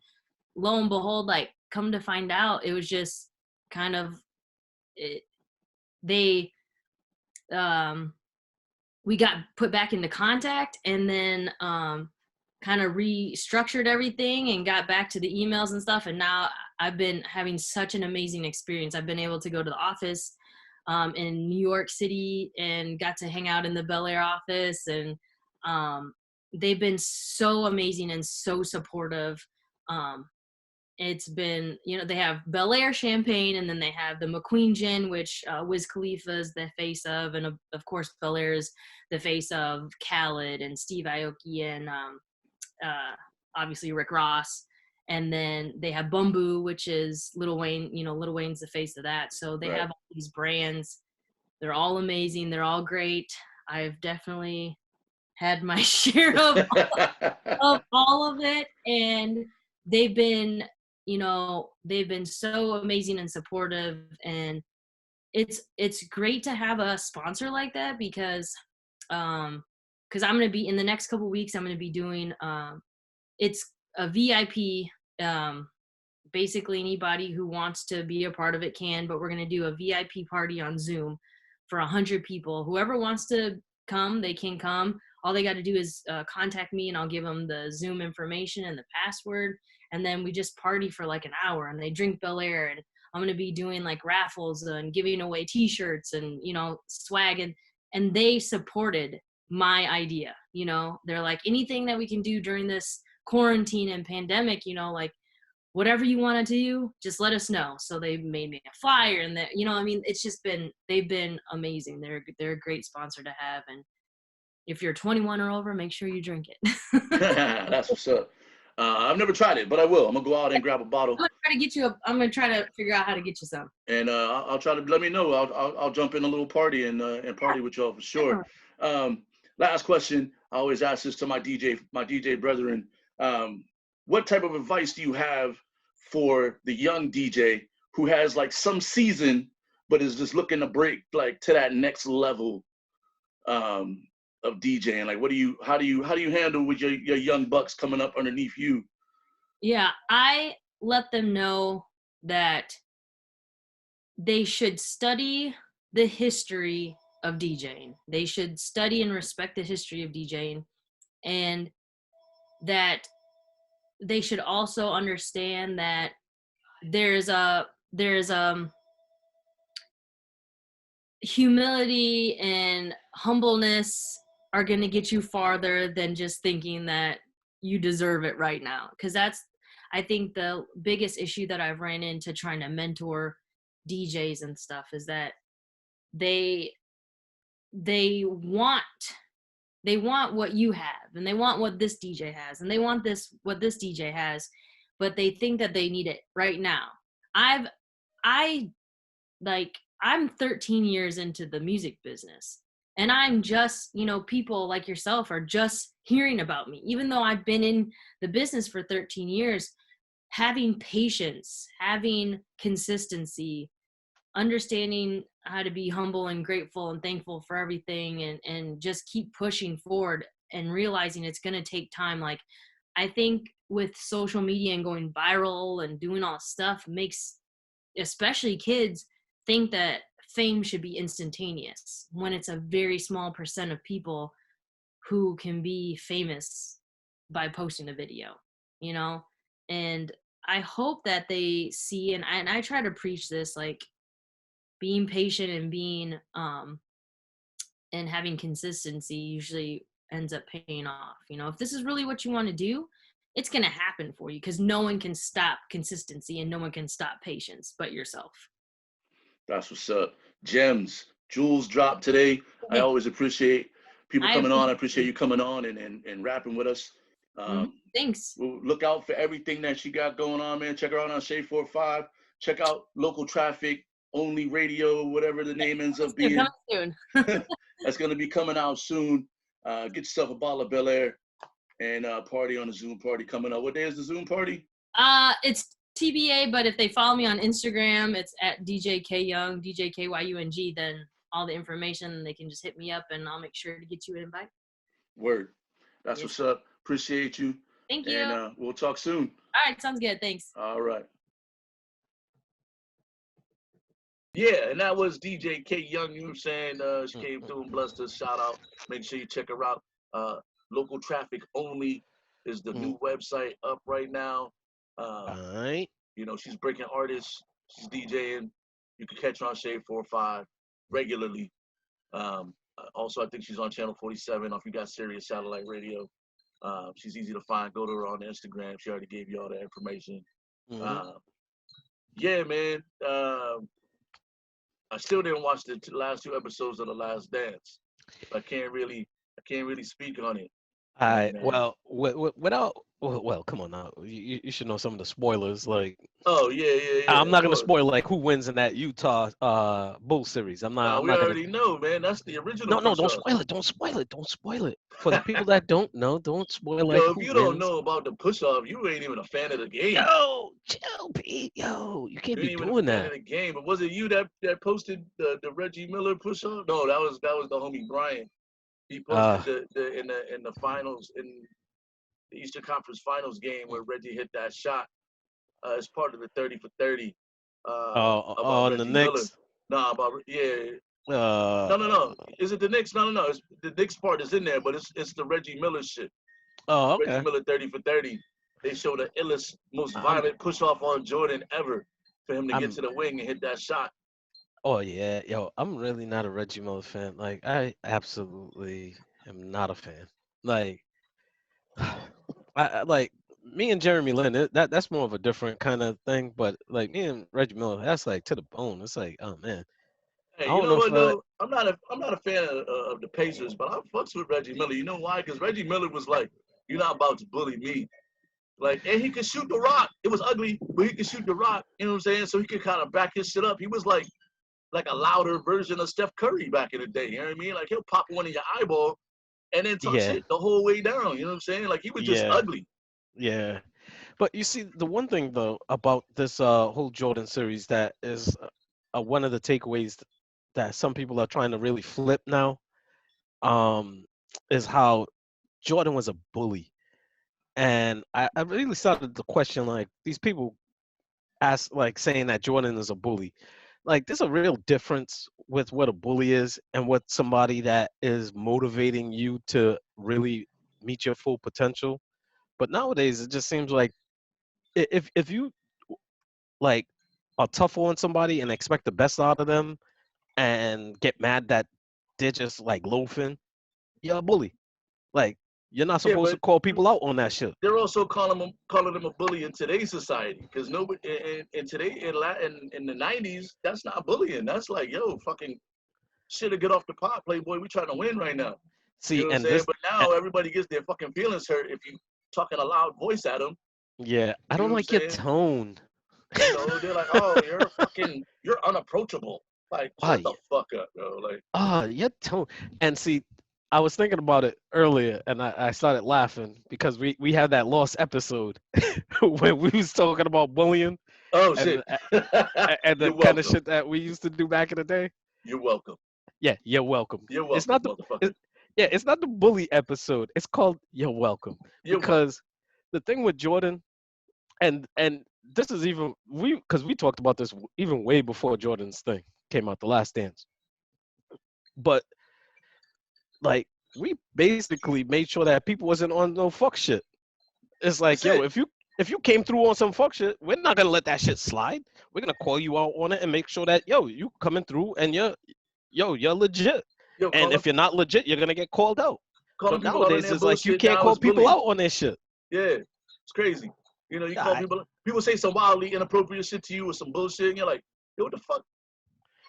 lo and behold, like come to find out, it was just kind of it, they we got put back into contact, and then kind of restructured everything and got back to the emails and stuff. And now I've been having such an amazing experience. I've been able to go to the office in New York City and got to hang out in the Bel Air office. And they've been so amazing and so supportive. It's been, they have Bel Air champagne, and then they have the McQueen gin, which Wiz Khalifa is the face of, and of course Bel Air is the face of Khaled and Steve Aoki and obviously Rick Ross. And then they have Bumbu, which is Lil Wayne. Lil Wayne's the face of that. So they Right. have all these brands. They're all amazing. They're all great. I've definitely had my share of all of it, and they've been so amazing and supportive. And it's great to have a sponsor like that, because I'm going to be in the next couple weeks, I'm going to be doing it's a VIP. Basically anybody who wants to be a part of it can, but we're going to do a VIP party on Zoom for 100 people. Whoever wants to come, they can come. All they got to do is contact me, and I'll give them the Zoom information and the password. And then we just party for like an hour, and they drink Bel Air. And I'm going to be doing like raffles and giving away t-shirts and, swag. And they supported my idea. They're like, anything that we can do during this quarantine and pandemic, like whatever you want to do, just let us know. So they made me a flyer, and that, it's just they've been amazing. They're a great sponsor to have. And if you're 21 or over, make sure you drink it. That's what's up. I've never tried it, but I will. I'm gonna go out and grab a bottle. I'm gonna try to figure out how to get you some. And I'll try to let me know. I'll jump in a little party and party with y'all for sure. Last question. I always ask this to my DJ brethren. What type of advice do you have for the young DJ who has like some season but is just looking to break like to that next level of DJing? Like, how do you handle with your young bucks coming up underneath you? Yeah, I let them know that they should study the history of DJing. They should study and respect the history of DJing, and that they should also understand that there's humility and humbleness are going to get you farther than just thinking that you deserve it right now. Because that's, I think, the biggest issue that I've ran into trying to mentor DJs and stuff is that they want they want what you have, and they want what this DJ has, and they want what this DJ has, but they think that they need it right now. I'm 13 years into the music business, and I'm just, people like yourself are just hearing about me, even though I've been in the business for 13 years. Having patience, having consistency, understanding how to be humble and grateful and thankful for everything, and just keep pushing forward and realizing it's going to take time. Like, I think with social media and going viral and doing all this stuff makes especially kids think that fame should be instantaneous, when it's a very small percent of people who can be famous by posting a video, and I hope that they see, and I try to preach this, like, being patient and being and having consistency usually ends up paying off. If this is really what you want to do, it's going to happen for you, because no one can stop consistency and no one can stop patience but yourself. That's what's up. Gems, jewels dropped today. I always appreciate people coming on. I appreciate you coming on and rapping with us. Thanks. We'll look out for everything that she got going on, man. Check her out on Shade 45. Check out Local Traffic Only Radio, whatever the name ends up being. Soon. That's going to be coming out soon. Get yourself a bottle of Bel Air and party on the Zoom party coming up. What day is the Zoom party? It's TBA, but if they follow me on Instagram, it's at DJ K Young, DJ KYUNG, then all the information, they can just hit me up and I'll make sure to get you an invite. Word. That's what's up. Appreciate you. Thank you. And we'll talk soon. All right. Sounds good. Thanks. All right. Yeah, and that was DJ K Young, you know what I'm saying? She came through and blessed us. Shout out. Make sure you check her out. Local Traffic Only is the new website up right now. All right. She's breaking artists. She's DJing. You can catch her on Shade 45 regularly. Also, I think she's on Channel 47 if you got Sirius Satellite Radio. She's easy to find. Go to her on Instagram. She already gave you all the information. Yeah, man. I still didn't watch the last 2 episodes of The Last Dance. I can't really speak on it. All right. Well, well, come on now. You should know some of the spoilers. Like, oh yeah. I'm not gonna spoil like who wins in that Utah Bull series. I'm not. We already know, man. That's the original. No, don't spoil it. Don't spoil it. For the people that don't know, don't spoil like. Yo, if you don't know about the push-off, you ain't even a fan of the game. Yo, chill, Pete. Yo, you can't be doing that. Fan of the game, but was it you that posted the Reggie Miller push-off? No, that was the homie Brian. He posted in the finals, in the Eastern Conference Finals game where Reggie hit that shot as part of the 30 for 30. On the Knicks. No. Is it the Knicks? No. The Knicks part is in there, but it's the Reggie Miller shit. Oh, okay. Reggie Miller 30 for 30. They show the illest, most violent push off on Jordan ever for him to get to the wing and hit that shot. Oh yeah, yo, I'm really not a Reggie Miller fan. Like, I absolutely am not a fan. Like, I like me and Jeremy Lin. That's more of a different kind of thing. But like me and Reggie Miller, that's like to the bone. It's like, oh man. Hey, you know what though? I'm not a fan of the Pacers, but I fucks with Reggie Miller. You know why? Because Reggie Miller was like, "You're not about to bully me." Like, and he could shoot the rock. It was ugly, but he could shoot the rock. You know what I'm saying? So he could kind of back his shit up. He was like a louder version of Steph Curry back in the day. You know what I mean? Like, he'll pop one in your eyeball and then talk shit the whole way down. You know what I'm saying? Like, he was just ugly. Yeah. But you see, the one thing, though, about this whole Jordan series that is one of the takeaways that some people are trying to really flip now is how Jordan was a bully. And I really started to question, like, these people saying that Jordan is a bully. Like, there's a real difference with what a bully is and what somebody that is motivating you to really meet your full potential. But nowadays, it just seems like if you like are tough on somebody and expect the best out of them and get mad that they're just like loafing, you're a bully. Like, you're not supposed to call people out on that shit. They're also calling them a bully in today's society, because nobody in the 90s, that's not bullying. That's like, yo, fucking shit to get off the pot, Playboy. We trying to win right now. See, you know and but now everybody gets their fucking feelings hurt if you talking a loud voice at them. Yeah, I don't like your tone. You know, they're like, oh, you're unapproachable. Like, Ah, shut the fuck up, bro. Like, your tone. And see, I was thinking about it earlier, and I started laughing because we had that lost episode when we was talking about bullying oh and shit. and the You're kind of welcome. shit that we used to do back in the day. You're welcome. Yeah, you're welcome. You're welcome, It's not the motherfucker. it's not the bully episode. It's called You're Welcome. You're Because the thing with Jordan, and this is even because we talked about this even way before Jordan's thing came out, The Last Dance. But like we basically made sure that people wasn't on no fuck shit. It's like, That's yo, it. if you came through on some fuck shit, we're not gonna let that shit slide. We're gonna call you out on it and make sure that you coming through and you're legit. Yo, And if you're not legit, you're gonna get called out. calling But people out on nowadays, their it's like you bullshit can't now call is people bullying. out on their shit. Yeah, it's crazy. You know, you call Yeah, people say some wildly inappropriate shit to you or some bullshit, and you're like, yo, what the fuck?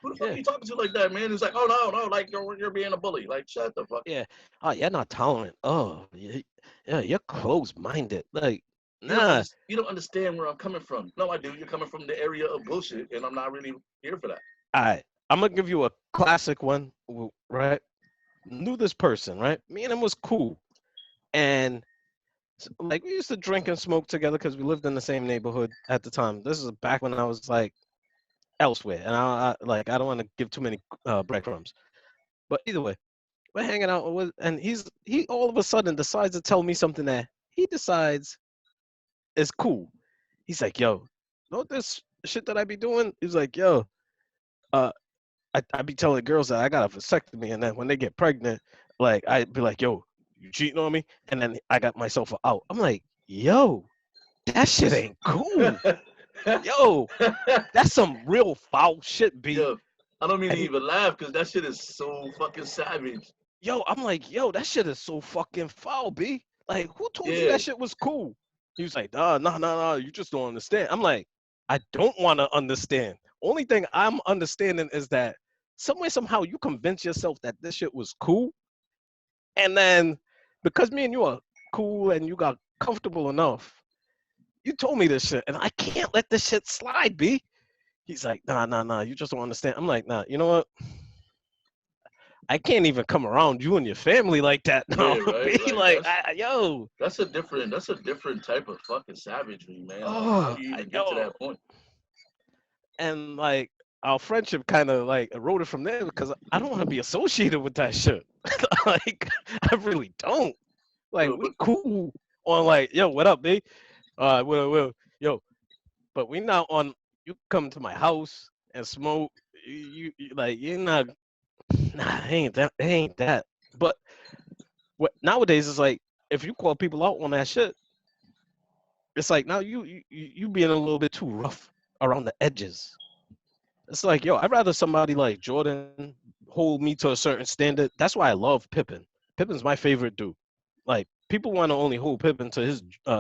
Who the fuck yeah, are you talking to like that, man? It's like, oh no, like you're being a bully. Like, shut the fuck. yeah. Oh, you're not tolerant. Oh, yeah, you're closed-minded. Like, You don't nah. you don't understand where I'm coming from. No, I do. You're coming from the area of bullshit, and I'm not really here for that. All right, I'm gonna give you a classic one. Right? Knew this person, right? Me and him was cool, and like we used to drink and smoke together because we lived in the same neighborhood at the time. This is back when I was like elsewhere, and I don't want to give too many breadcrumbs. But either way, we're hanging out with, and he all of a sudden decides to tell me something that he decides is cool. He's like, yo, know this shit that I be doing? He's like, yo, uh, I be telling girls that I got a vasectomy, and then when they get pregnant, like I'd be like, yo, you cheating on me? And then I got myself out. I'm like, yo, that shit ain't cool. Yo, that's some real foul shit, B. Yo, I don't mean to And even laugh because that shit is so fucking savage. yo, I'm like, yo, that shit is so fucking foul, B. Like, who told you Yeah, that shit was cool? He was like, nah, you just don't understand. I'm like, I don't want to understand. Only thing I'm understanding is that somewhere, somehow, you convince yourself that this shit was cool. And then, because me and you are cool and you got comfortable enough, you told me this shit, and I can't let this shit slide, B. He's like, nah, you just don't understand. I'm like, nah, you know what? I can't even come around you and your family like that now. yeah, right. B. Like Yo. that's a different type of fucking savagery, man. Like, how Oh, do you even get to yo. that point? And like our friendship kind of like eroded from there because I don't want to be associated with that shit. Like I really don't. Like Yo, we cool on like, yo, what up, B? Well, yo, but we not on. You come to my house and smoke. You like you're not. Nah, it ain't that. But what nowadays is like if you call people out on that shit, it's like now you being a little bit too rough around the edges. It's like, yo, I'd rather somebody like Jordan hold me to a certain standard. That's why I love Pippen. Pippen's my favorite dude. Like people want to only hold Pippen to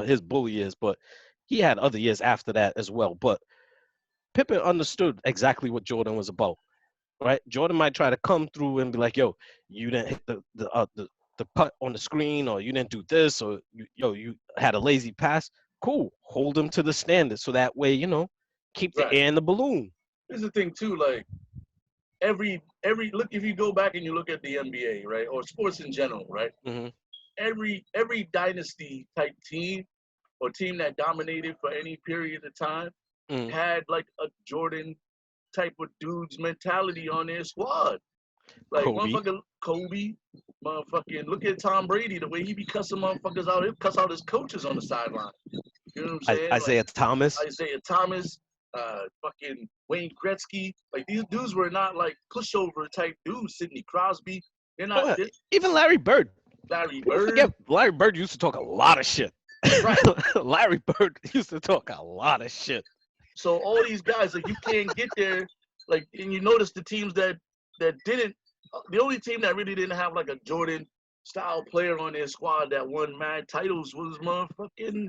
his bully years, but he had other years after that as well. But Pippen understood exactly what Jordan was about, right? Jordan might try to come through and be like, yo, you didn't hit the cut on the screen, or you didn't do this, or you had a lazy pass. Cool, hold him to the standard so that way, keep the right. air in the balloon. Here's the thing too, like every look, if you go back and you look at the NBA, right, or sports in general, right, Mm-hmm. every dynasty type team or team that dominated for any period of time Mm. had like a Jordan type of dude's mentality on their squad. Like Kobe. motherfucking Kobe, motherfucking look at Tom Brady, the way he be cussing motherfuckers out, he'll cuss out his coaches on the sideline. You know what I'm saying? Isaiah Thomas. Isaiah Thomas, fucking Wayne Gretzky. Like these dudes were not like pushover type dudes. Sidney Crosby. They're not. Even Larry Bird. Larry People Bird. forget Larry Bird used to talk a lot of shit. Right. Larry Bird used to talk a lot of shit. So all these guys, like you can't get there. Like, and you notice the teams that didn't. The only team that really didn't have like a Jordan style player on their squad that won mad titles was motherfucking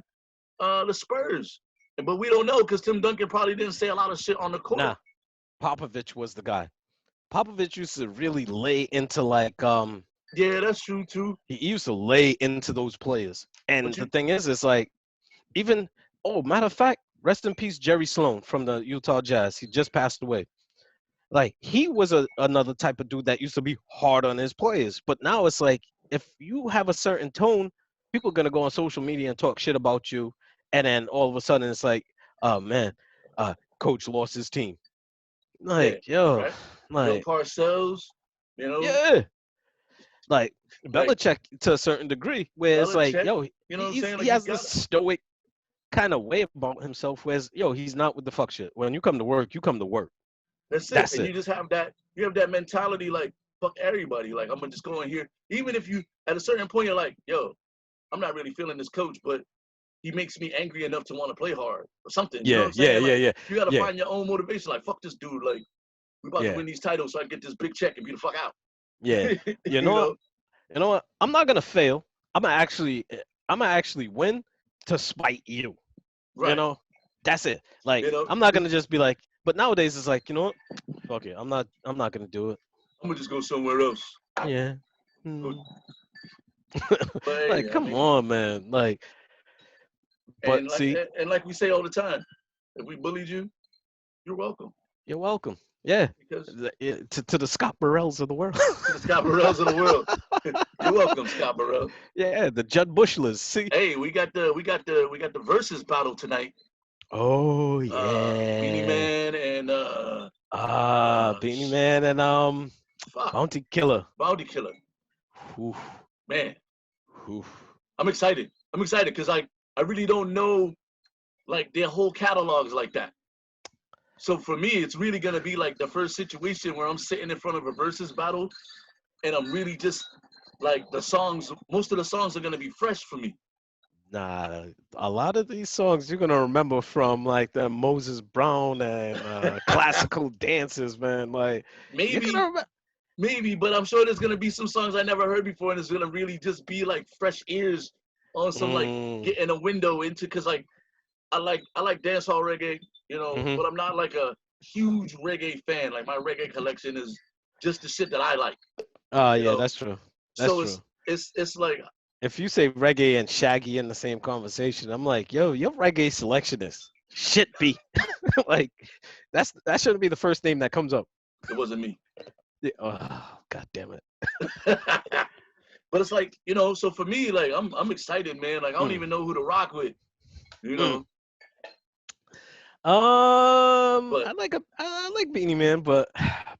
the Spurs. But we don't know because Tim Duncan probably didn't say a lot of shit on the court. Nah, Popovich was the guy. Popovich used to really lay into like Yeah, that's true too. He used to lay into those players. And But the you, thing is, it's like, even, oh, matter of fact, rest in peace, Jerry Sloan from the Utah Jazz. He just passed away. Like, he was another type of dude that used to be hard on his players. But now it's like, if you have a certain tone, people are going to go on social media and talk shit about you. And then all of a sudden it's like, oh, man, coach lost his team. yeah, Like, yo, right. Bill like, Parcells, you know, yeah. Like, like Belichick to a certain degree, where it's like, Belichick. yo, You know what I'm saying? he Like you has this got it. stoic kind of way about himself, whereas, yo, he's not with the fuck shit. When you come to work, you come to work. That's it. That's And it. you just have that. You have that mentality, like fuck everybody. Like I'm gonna just go in here. Even if you, at a certain point, you're like, yo, I'm not really feeling this coach, but he makes me angry enough to want to play hard or something. You know what Yeah, I'm yeah, saying? yeah, Like yeah, you gotta yeah, find your own motivation. Like fuck this dude. Like we about to yeah, win these titles, so I get this big check and be the fuck out. yeah. You know You what? know? You know what? I'm not gonna fail. I'm gonna actually win to spite you. You Right. know, that's it. Like, You know? I'm not gonna just be like. But nowadays it's like, you know what? Fuck it. I'm not gonna do it. I'm gonna just go somewhere else. Yeah. Go, Mm. but Like, hey, I come mean, on, man. Like, and but like see, and like we say all the time, if we bullied you, you're welcome. you're welcome. Yeah. Because To the Scott Burrells of the world. to the Scott Burrells of the world, you're welcome, Scott Burrell. Yeah, the Judd Bushlers. See. Hey, we got the versus battle tonight. Oh Beanie yeah. Man and Beanie Man and fuck, Bounty Killer. Bounty Killer. Oof, Man, oof. I'm excited. I'm excited because I really don't know like their whole catalogs like that. So for me, it's really gonna be like the first situation where I'm sitting in front of a versus battle, and I'm really just like the songs. Most of the songs are gonna be fresh for me. Nah, a lot of these songs you're gonna remember from like the Moses Brown and classical dances, man. Like, you're gonna Maybe, remember. maybe, but I'm sure there's gonna be some songs I never heard before, and it's gonna really just be like fresh ears on some like Mm, getting a window into because like I like dancehall reggae, hmm. but I'm not like a huge reggae fan. Like my reggae collection is just the shit that I like, you Yeah, know. that's true. That's So true. it's like If you say reggae and Shaggy in the same conversation, I'm like, yo, your reggae selection is shit be. Like, that shouldn't be the first name that comes up. it wasn't me. Yeah, oh, God damn it. But it's like, so for me, like I'm excited, man. Like I don't Mm, even know who to rock with, you mm. know. But I like Beanie Man, but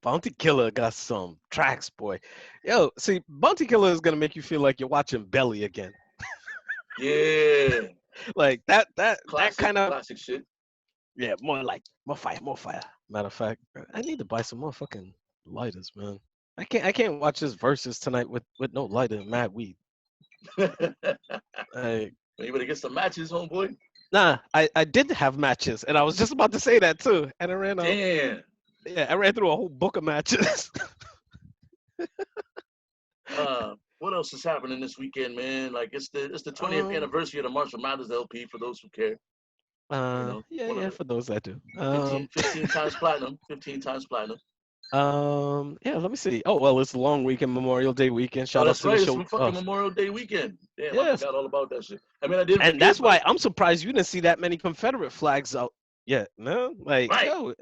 Bounty Killer got some tracks, boy. Yo, see, Bounty Killer is gonna make you feel like you're watching Belly again. yeah, Like that classic, kind of, classic shit. yeah, more like more fire, more fire. Matter of fact, I need to buy some more fucking lighters, man. I can't watch this verses tonight with no lighter and mad weed. Like, You better get some matches, homeboy. nah, I did have matches, and I was just about to say that too, and I ran out. Damn. Yeah, I ran through a whole book of matches. What else is happening this weekend, man? Like it's the 20th um, anniversary of the Marshall Mathers LP for those who care. yeah, One of yeah, the for those that do. 15 times platinum, 15 times platinum. Yeah, let me see. Oh well, it's a long weekend, Memorial Day weekend. Oh, Shout out that's to the right. It's show. fucking Memorial Day weekend. Damn, I Yes, forgot all about that shit. I mean, I didn't and forget, that's but why I'm surprised you didn't see that many Confederate flags out yet, man. Like, right. yo,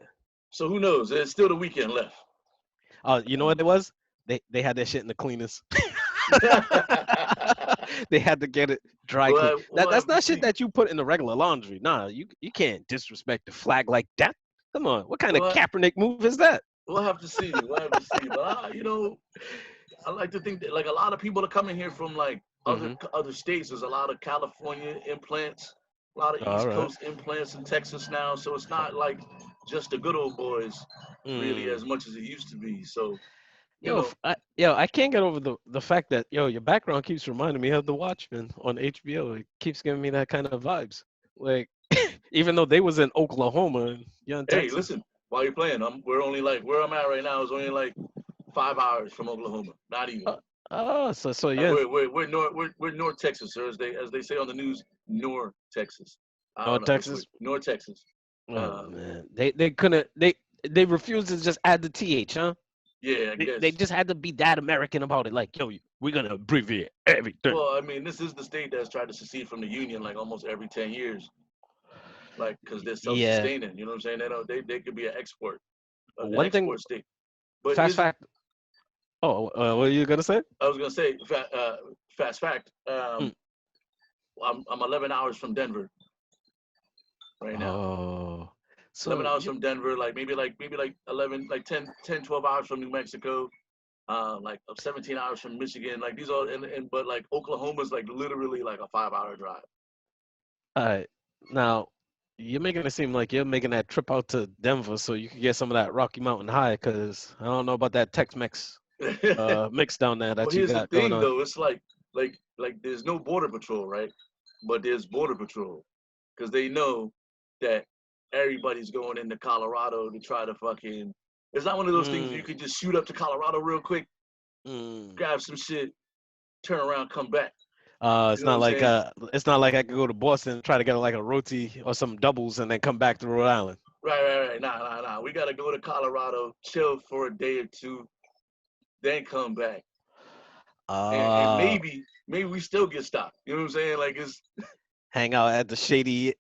So who knows? There's still the weekend left. you know what it was? They had that shit in the cleaners. They had to get it dry clean. We'll That's have to not shit see. that you put in the regular laundry. Nah, you can't disrespect the flag like that. Come on, what kind of We'll, Kaepernick move is that? we'll have to see. We'll have to see. But I like to think that like a lot of people are coming here from like other Mm-hmm. other states. There's a lot of California implants, a lot of All East right. Coast implants in Texas now. So it's not like just the good old boys really Mm. as much as it used to be. So you Yo, know, I can't get over the fact that your background keeps reminding me of The Watchmen on HBO. It keeps giving me that kind of vibes. Like, even though they was in Oklahoma and you're in hey, Texas. listen, while you're playing, we're only like where I'm at right now is only like 5 hours from Oklahoma. Not even. Uh, so Like yeah, we're North Texas, or as they say on the news, North Texas. I don't North know which way. Texas. North Texas. Oh Uh, man, they couldn't they refused to just add the th, huh? Yeah, I guess. They just had to be that American about it. Like, yo, we're gonna abbreviate everything. Well, I mean, this is the state that's tried to secede from the union like almost every 10 years, like because they're Yeah. self-sustaining. You know what I'm saying? They could be an an One thing, export state. But fast fact. Oh, what are you gonna say? I was gonna say, fast fact. Mm. I'm 11 hours from Denver right now. Oh, 11 so hours from Denver, like maybe like 11, like 12 hours from New Mexico. Like 17 hours from Michigan. Like these all, but like Oklahoma's like literally like a 5-hour drive. all right. Now, you're making it seem like you're making that trip out to Denver so you can get some of that Rocky Mountain High, because I don't know about that Tex-Mex mix down there Well, that you here's the got going thing on. though. It's like there's no border patrol, right? But there's border patrol because they know that everybody's going into Colorado to try to fucking. It's not one of those things where you could just shoot up to Colorado real quick, grab some shit, turn around, come back. It's You know not what I'm like saying? it's not like I could go to Boston and try to get like a roti or some doubles and then come back to Rhode Island. Right. Nah. We gotta go to Colorado, chill for a day or two, then come back. And Uh, maybe we still get stopped. You know what I'm saying? Like it's Hang out at the shady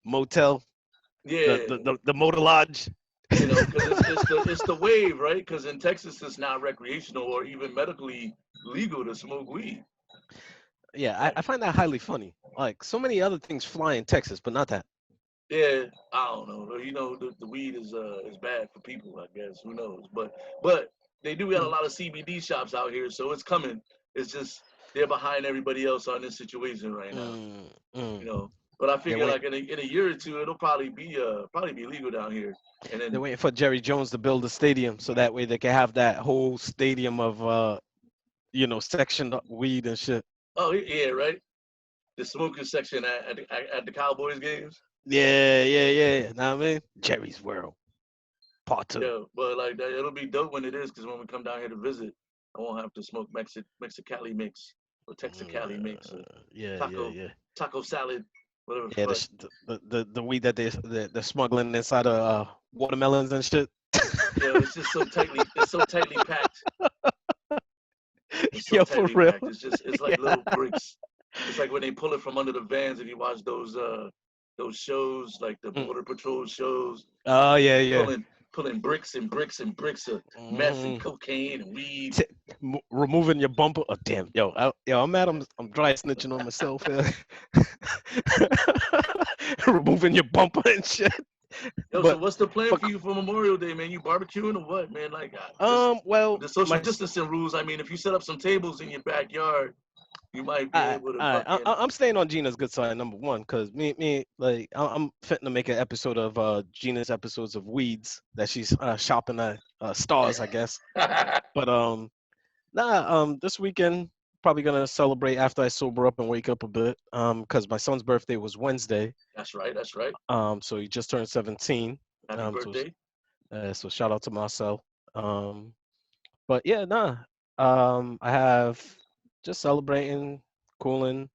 motel, yeah, the motor lodge. you know, because it's the wave, right? Because in Texas it's not recreational or even medically legal to smoke weed. Yeah, Like I find that highly funny. Like so many other things fly in Texas, but not that. yeah, I don't know. You know, the weed is bad for people. I guess who knows? But they do got a Mm, lot of CBD shops out here, so it's coming. It's just they're behind everybody else on this situation right now. mm, You mm. know. But I They're figure wait, like in a year or two, it'll probably be legal down here. And they're then waiting for Jerry Jones to build a stadium so that way they can have that whole stadium of sectioned up weed and shit. oh yeah, right. The smoking section at the Cowboys games. Yeah. Know what I mean? Jerry's World, part two. Yeah, but like that, it'll be dope when it is, because when we come down here to visit, I won't have to smoke Mexicali mix or Texicali mix or taco Yeah. taco salad, whatever the Yeah, fuck. the weed that they're smuggling inside of watermelons and shit. Yeah, it's so tightly packed. It's so Yo, for tightly real. packed. It's like Yeah. little bricks. It's like when they pull it from under the vans. If you watch those shows, like the Mm. Border Patrol shows, Oh yeah. pulling bricks and bricks and bricks of meth and Hmm. cocaine and weed. Removing your bumper. Oh damn, I'm mad. I'm dry snitching on myself. Removing your bumper and shit. Yo, so But what's the plan for for you for Memorial Day, man? You barbecuing or what, man? Like just well, with the social my distancing rules. I mean, if you set up some tables in your backyard, you might be able to fucking. I'm staying on Gina's good side, number one, because like I'm fitting to make an episode of Gina's episodes of Weeds that she's shopping at stars, I guess. But this weekend probably gonna celebrate after I sober up and wake up a bit. Because my son's birthday was Wednesday. That's right. That's right. So he just turned 17. Happy So birthday. so shout out to Marcel. But yeah, I have just celebrating, cooling,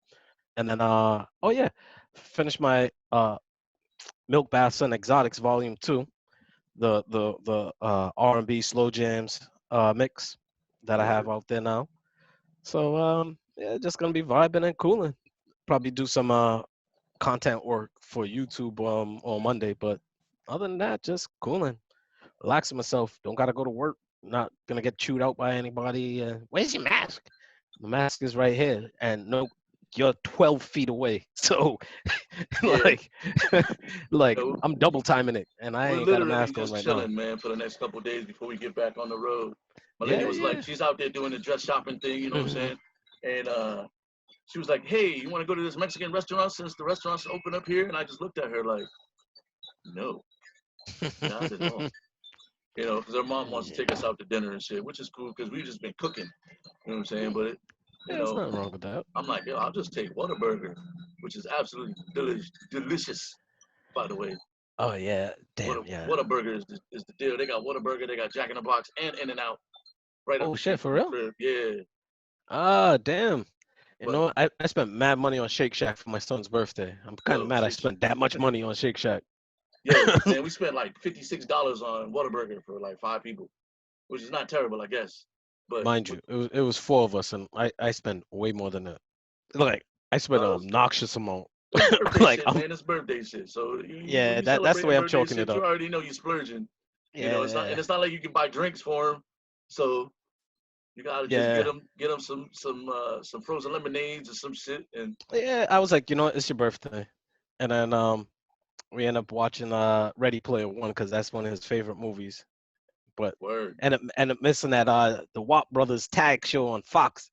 and then oh yeah, finished my Milk Baths and Exotics Volume 2, the R&B slow jams mix that I have out there now. So yeah, just gonna be vibing and cooling. Probably do some content work for YouTube on Monday, but other than that, just cooling, relaxing myself. Don't gotta go to work. Not gonna get chewed out by anybody. Where's your mask? The mask is right here, and no, you're 12 feet away. So, Yeah. like, like You know, I'm double timing it, and I we're ain't got a literally mask on just right now. chilling, man, for the next couple of days before we get back on the road. My lady was Yeah. like, she's out there doing the dress shopping thing, you know what I'm Hmm. saying? And she was like, "Hey, you want to go to this Mexican restaurant since the restaurant's open up here?" And I just looked at her like, "No, not at all." You know, because her mom wants to take us out to dinner and shit, which is cool because we've just been cooking. You know what I'm saying? But you Yeah, there's know, nothing wrong with that. I'm like, yo, I'll just take Whataburger, which is absolutely delicious, by the way. Oh yeah, damn yeah. Whataburger is the deal. They got Whataburger, they got Jack in the Box and In and Out right up Oh the shit, street for from the real? crib. Yeah, Ah, damn. You but know what? I spent mad money on Shake Shack for my son's birthday. I'm kind of yo, mad I Shake spent that much money on Shake Shack. yo, man, we spent like $56 on Whataburger for like 5 people. which is not terrible, I guess. But Mind you, it was 4 of us, and I spent way more than that. Like I spent an obnoxious amount. it's birthday Like shit, man. It's birthday shit. So when yeah, you that's the celebrating way I'm birthday chalking it shit, you up. already know you're splurging. You know, Yeah, it's not like you can buy drinks for them. So you gotta just yeah, get them some frozen lemonades or some shit. And yeah. I was like, it's your birthday, and then we end up watching Ready Player One because that's one of his favorite movies. But word. and missing that the Watt Brothers tag show on Fox.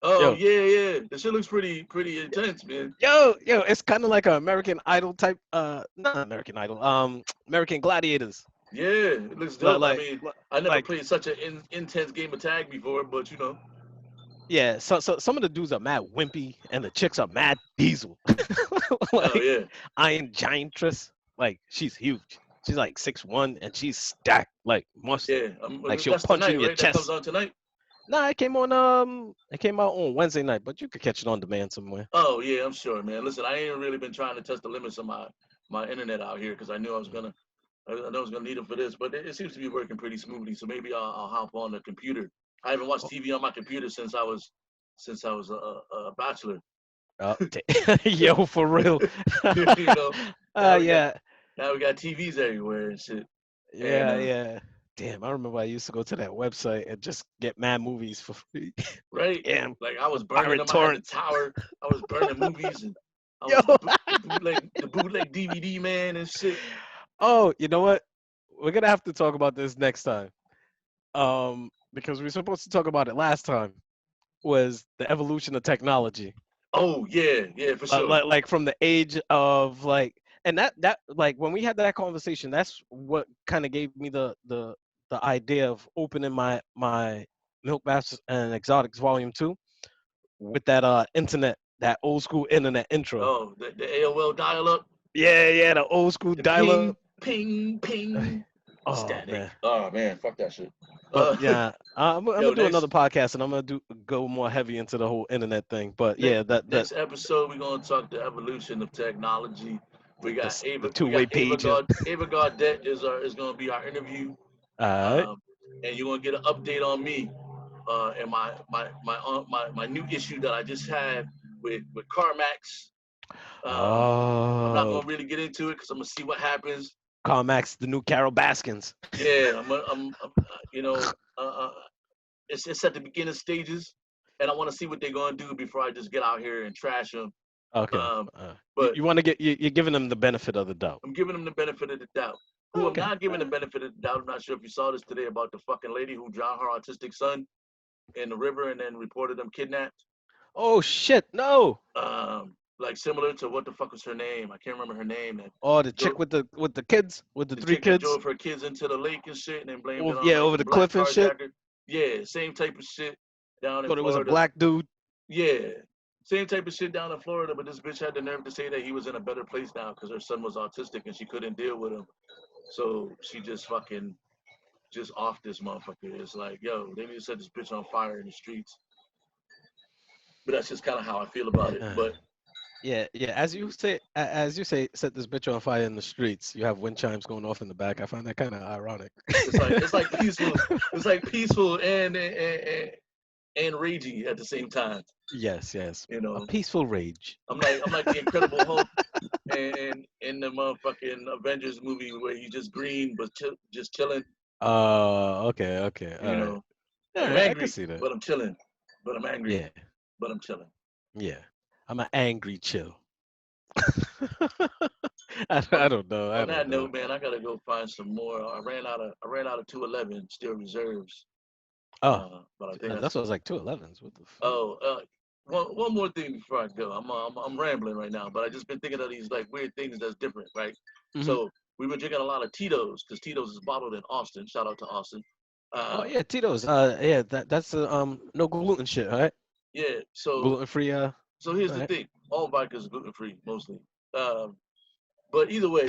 Oh Yo, yeah, yeah. The shit looks pretty intense, man. yo, it's kind of like an American Idol type. Not American Idol. American Gladiators. Yeah, it looks Like dope. I like mean, I never like played such an intense game of tag before, but you know. yeah. So some of the dudes are mad wimpy, and the chicks are mad diesel. Oh Like yeah, Iron Giantress. Like she's huge. She's like 6'1", and she's stacked like muscle. yeah. Like she'll That's punch you in tonight, your right? That comes chest. on tonight. Nah, it came out on Wednesday night, but you could catch it on demand somewhere. Oh yeah, I'm sure, man. Listen, I ain't really been trying to test the limits of my internet out here because I knew I know I was gonna need them for this, but it seems to be working pretty smoothly. So maybe I'll hop on the computer. I haven't watched TV on my computer since I was a bachelor. Oh, yo, for real. You know, now we got Yeah, now we got TVs everywhere and shit. And yeah. Damn, I remember I used to go to that website and just get mad movies for free. right, Damn, like I was the burning pirate them. I had the torrents. tower. I was burning movies and I Yo. was the bootleg DVD man and shit. Oh, you know what? We're gonna have to talk about this next time. Because we were supposed to talk about it last time. Was the evolution of technology. Oh yeah, yeah, for sure. Like from the age of like and that like when we had that conversation, that's what kind of gave me the idea of opening my Milk Baths and Exotics Volume 2 with that internet, that old school internet intro. Oh, the AOL dial-up, Yeah, the old school the dial up. ping, ping, ping, Oh static. man. Oh man, fuck that shit. But Uh, yeah, I'm yo, gonna do another podcast, and I'm gonna go more heavy into the whole internet thing. But yeah, that next episode we're gonna talk the evolution of technology. the two-way pager. Ava Gaudet is gonna be our interview, All right. um, and you're gonna get an update on me and my new issue that I just had with CarMax. I'm not Oh, gonna really get into it because I'm gonna see what happens. CarMax, the new Carol Baskins. Yeah, you know, uh, uh, it's at the beginning stages, and I want to see what they're gonna do before I just get out here and trash them. Okay. Um, You, but you want to get you're giving them the benefit of the doubt. I'm giving them the benefit of the doubt. Who I'm Okay. not giving the benefit of the doubt. I'm not sure if you saw this today about the fucking lady who drowned her autistic son in the river and then reported him kidnapped. Oh shit! No. Like similar to what the fuck was her name? I can't remember her name. And Oh, the chick drove, with the kids, with the the three chick that kids. drove her kids into the lake and shit, and then blamed it Over, on yeah, like over the the black cliff and shit. carjacker. Yeah, same type of shit down in Thought it was a Florida. black dude. Yeah, same type of shit down in Florida, but this bitch had the nerve to say that he was in a better place now because her son was autistic and she couldn't deal with him. So she just fucking just off this motherfucker. It's like, yo, they need to set this bitch on fire in the streets. But that's just kind of how I feel about it. But Yeah. As you say, set this bitch on fire in the streets. You have wind chimes going off in the back. I find that kind of ironic. it's like peaceful. It's like peaceful and ragey at the same time. Yes. You A know, peaceful rage. I'm like the Incredible Hulk and in the motherfucking Avengers movie where he's just green but just chilling. Okay. You All right. know, All like I'm right. I can angry, see that. but I'm chilling. But I'm angry, Yeah. but I'm chilling. Yeah. I'm an angry chill. I On don't know. I on don't that know. note, man, I gotta go find some more. I ran out of 211 still reserves. Oh, But I think that's what was like 211s. What the fuck? oh one more thing before I go. I'm rambling right now, but I just been thinking of these like weird things that's different, right? Hmm. So we've been drinking a lot of Tito's because Tito's is bottled in Austin. Shout out to Austin. Oh Uh, yeah, Tito's. Yeah, that's no gluten shit, right? yeah. Gluten free. So here's the Alright. thing. All vodka is gluten free mostly. Um, but either way,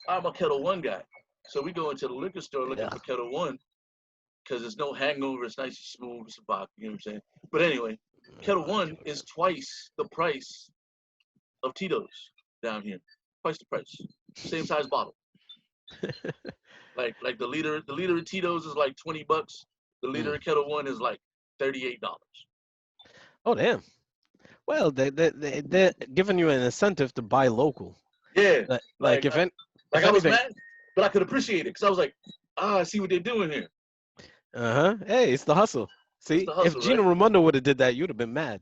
I'm a Kettle One guy. So we go into the liquor store looking Yeah. for Kettle One because there's no hangover. It's nice and smooth. It's a vodka. You know what I'm saying? But anyway, Kettle One is twice the price of Tito's down here. Twice the price. Same size bottle. Like the liter of Tito's is like $20. The liter of Kettle One is like $38. Oh damn. Well, they're giving you an incentive to buy local. Yeah. Like if I was anything, mad, but I could appreciate it because I was like, I see what they're doing here. Hey, it's the hustle. See, the if hustle, Gina right? Raimondo would have did that, you'd have been mad.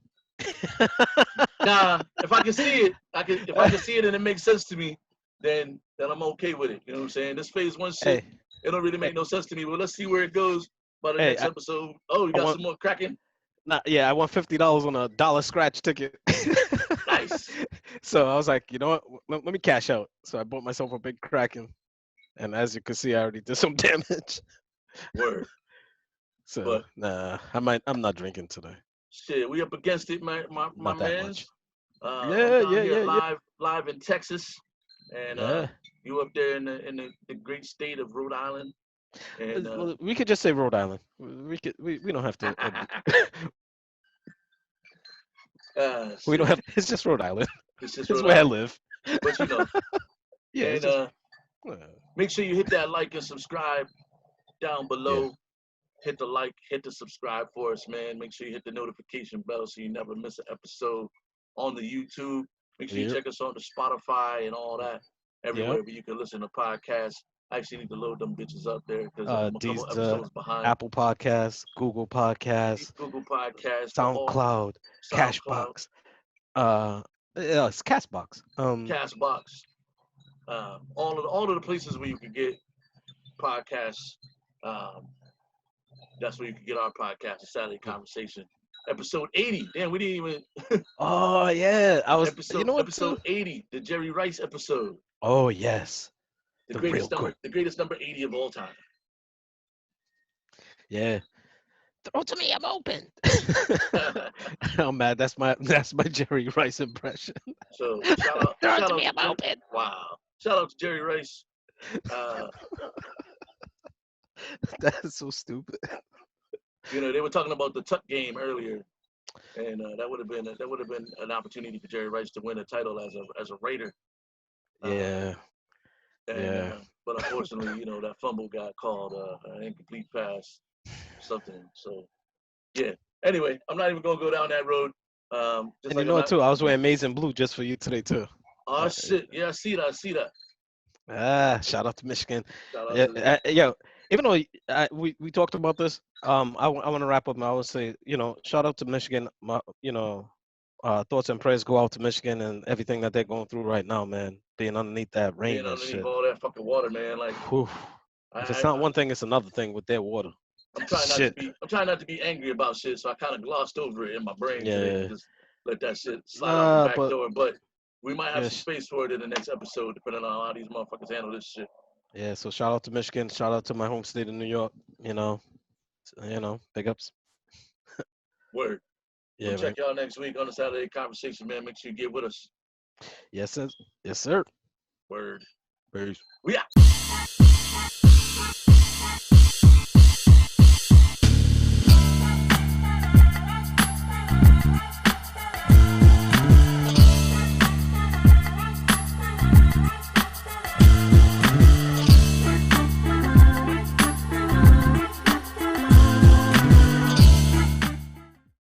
Nah, if I can see it, if I can see it and it makes sense to me, then I'm okay with it. You know what I'm saying? This phase one shit, Hey, it don't really make no sense to me. But let's see where it goes by the hey, next episode. Oh, you got some more cracking? I won $50 on a dollar scratch ticket. Nice. So I was like, you know what? Let me cash out. So I bought myself a big Kraken, and as you can see, I already did some damage. Word. So But I'm not drinking today. shit, we up against it, my Not that mans. much. I'm down here Yeah. live in Texas, and Yeah. you up there in the great state of Rhode Island. And Well, we could just say Rhode Island. We don't have to. We don't have. It's just Rhode Island. It's just It's Rhode where I Island. live. But you know. Yeah. And It's just, make sure you hit that like and subscribe down below. Yeah. Hit the like, hit the subscribe for us, man. Make sure you hit the notification bell so you never miss an episode on the YouTube. Make sure you check us on the Spotify and all that. Everywhere where you can listen to podcasts. I actually need to load them bitches up there because I'm a couple episodes behind. Apple Podcasts, Google Podcasts, SoundCloud, Cashbox. It's Castbox. Castbox. All of the places where you can get podcasts. That's where you can get our podcast, the Saturday Conversation, episode 80. Damn, we didn't even. Oh yeah, I was. Episode 80, the Jerry Rice episode. Oh yes, the greatest number 80 of all time. Yeah. Throw to me, I'm open. I'm mad. That's my Jerry Rice impression. So shout out to me, I'm open. Wow. Shout out to Jerry Rice. That's so stupid. You know, they were talking about the Tuck game earlier, and that would have been an opportunity for Jerry Rice to win a title as a Raider. Yeah. But unfortunately, that fumble got called an incomplete pass, something. So, yeah. Anyway, I'm not even gonna go down that road. And like too, I was wearing maize and blue just for you today too. Oh shit! Yeah, I see that. Shout out to Michigan. To yo, even though we talked about this, I want to wrap up. I would say, shout out to Michigan. Thoughts and prayers go out to Michigan and everything that they're going through right now, man. Being underneath that rain and shit. All that fucking water, man. Like, if it's not one thing, it's another thing with their water. I'm trying not to be angry about shit, so I kind of glossed over it in my brain today. Just let that shit slide out the back door. But we might have some space for it in the next episode, depending on how these motherfuckers handle this shit. Yeah, so shout out to Michigan. Shout out to my home state of New York. Big ups. Word. Yeah. We'll check y'all next week on the Saturday Conversation, man. Make sure you get with us. Yes, sir. Yes, sir. Word. Peace. We out.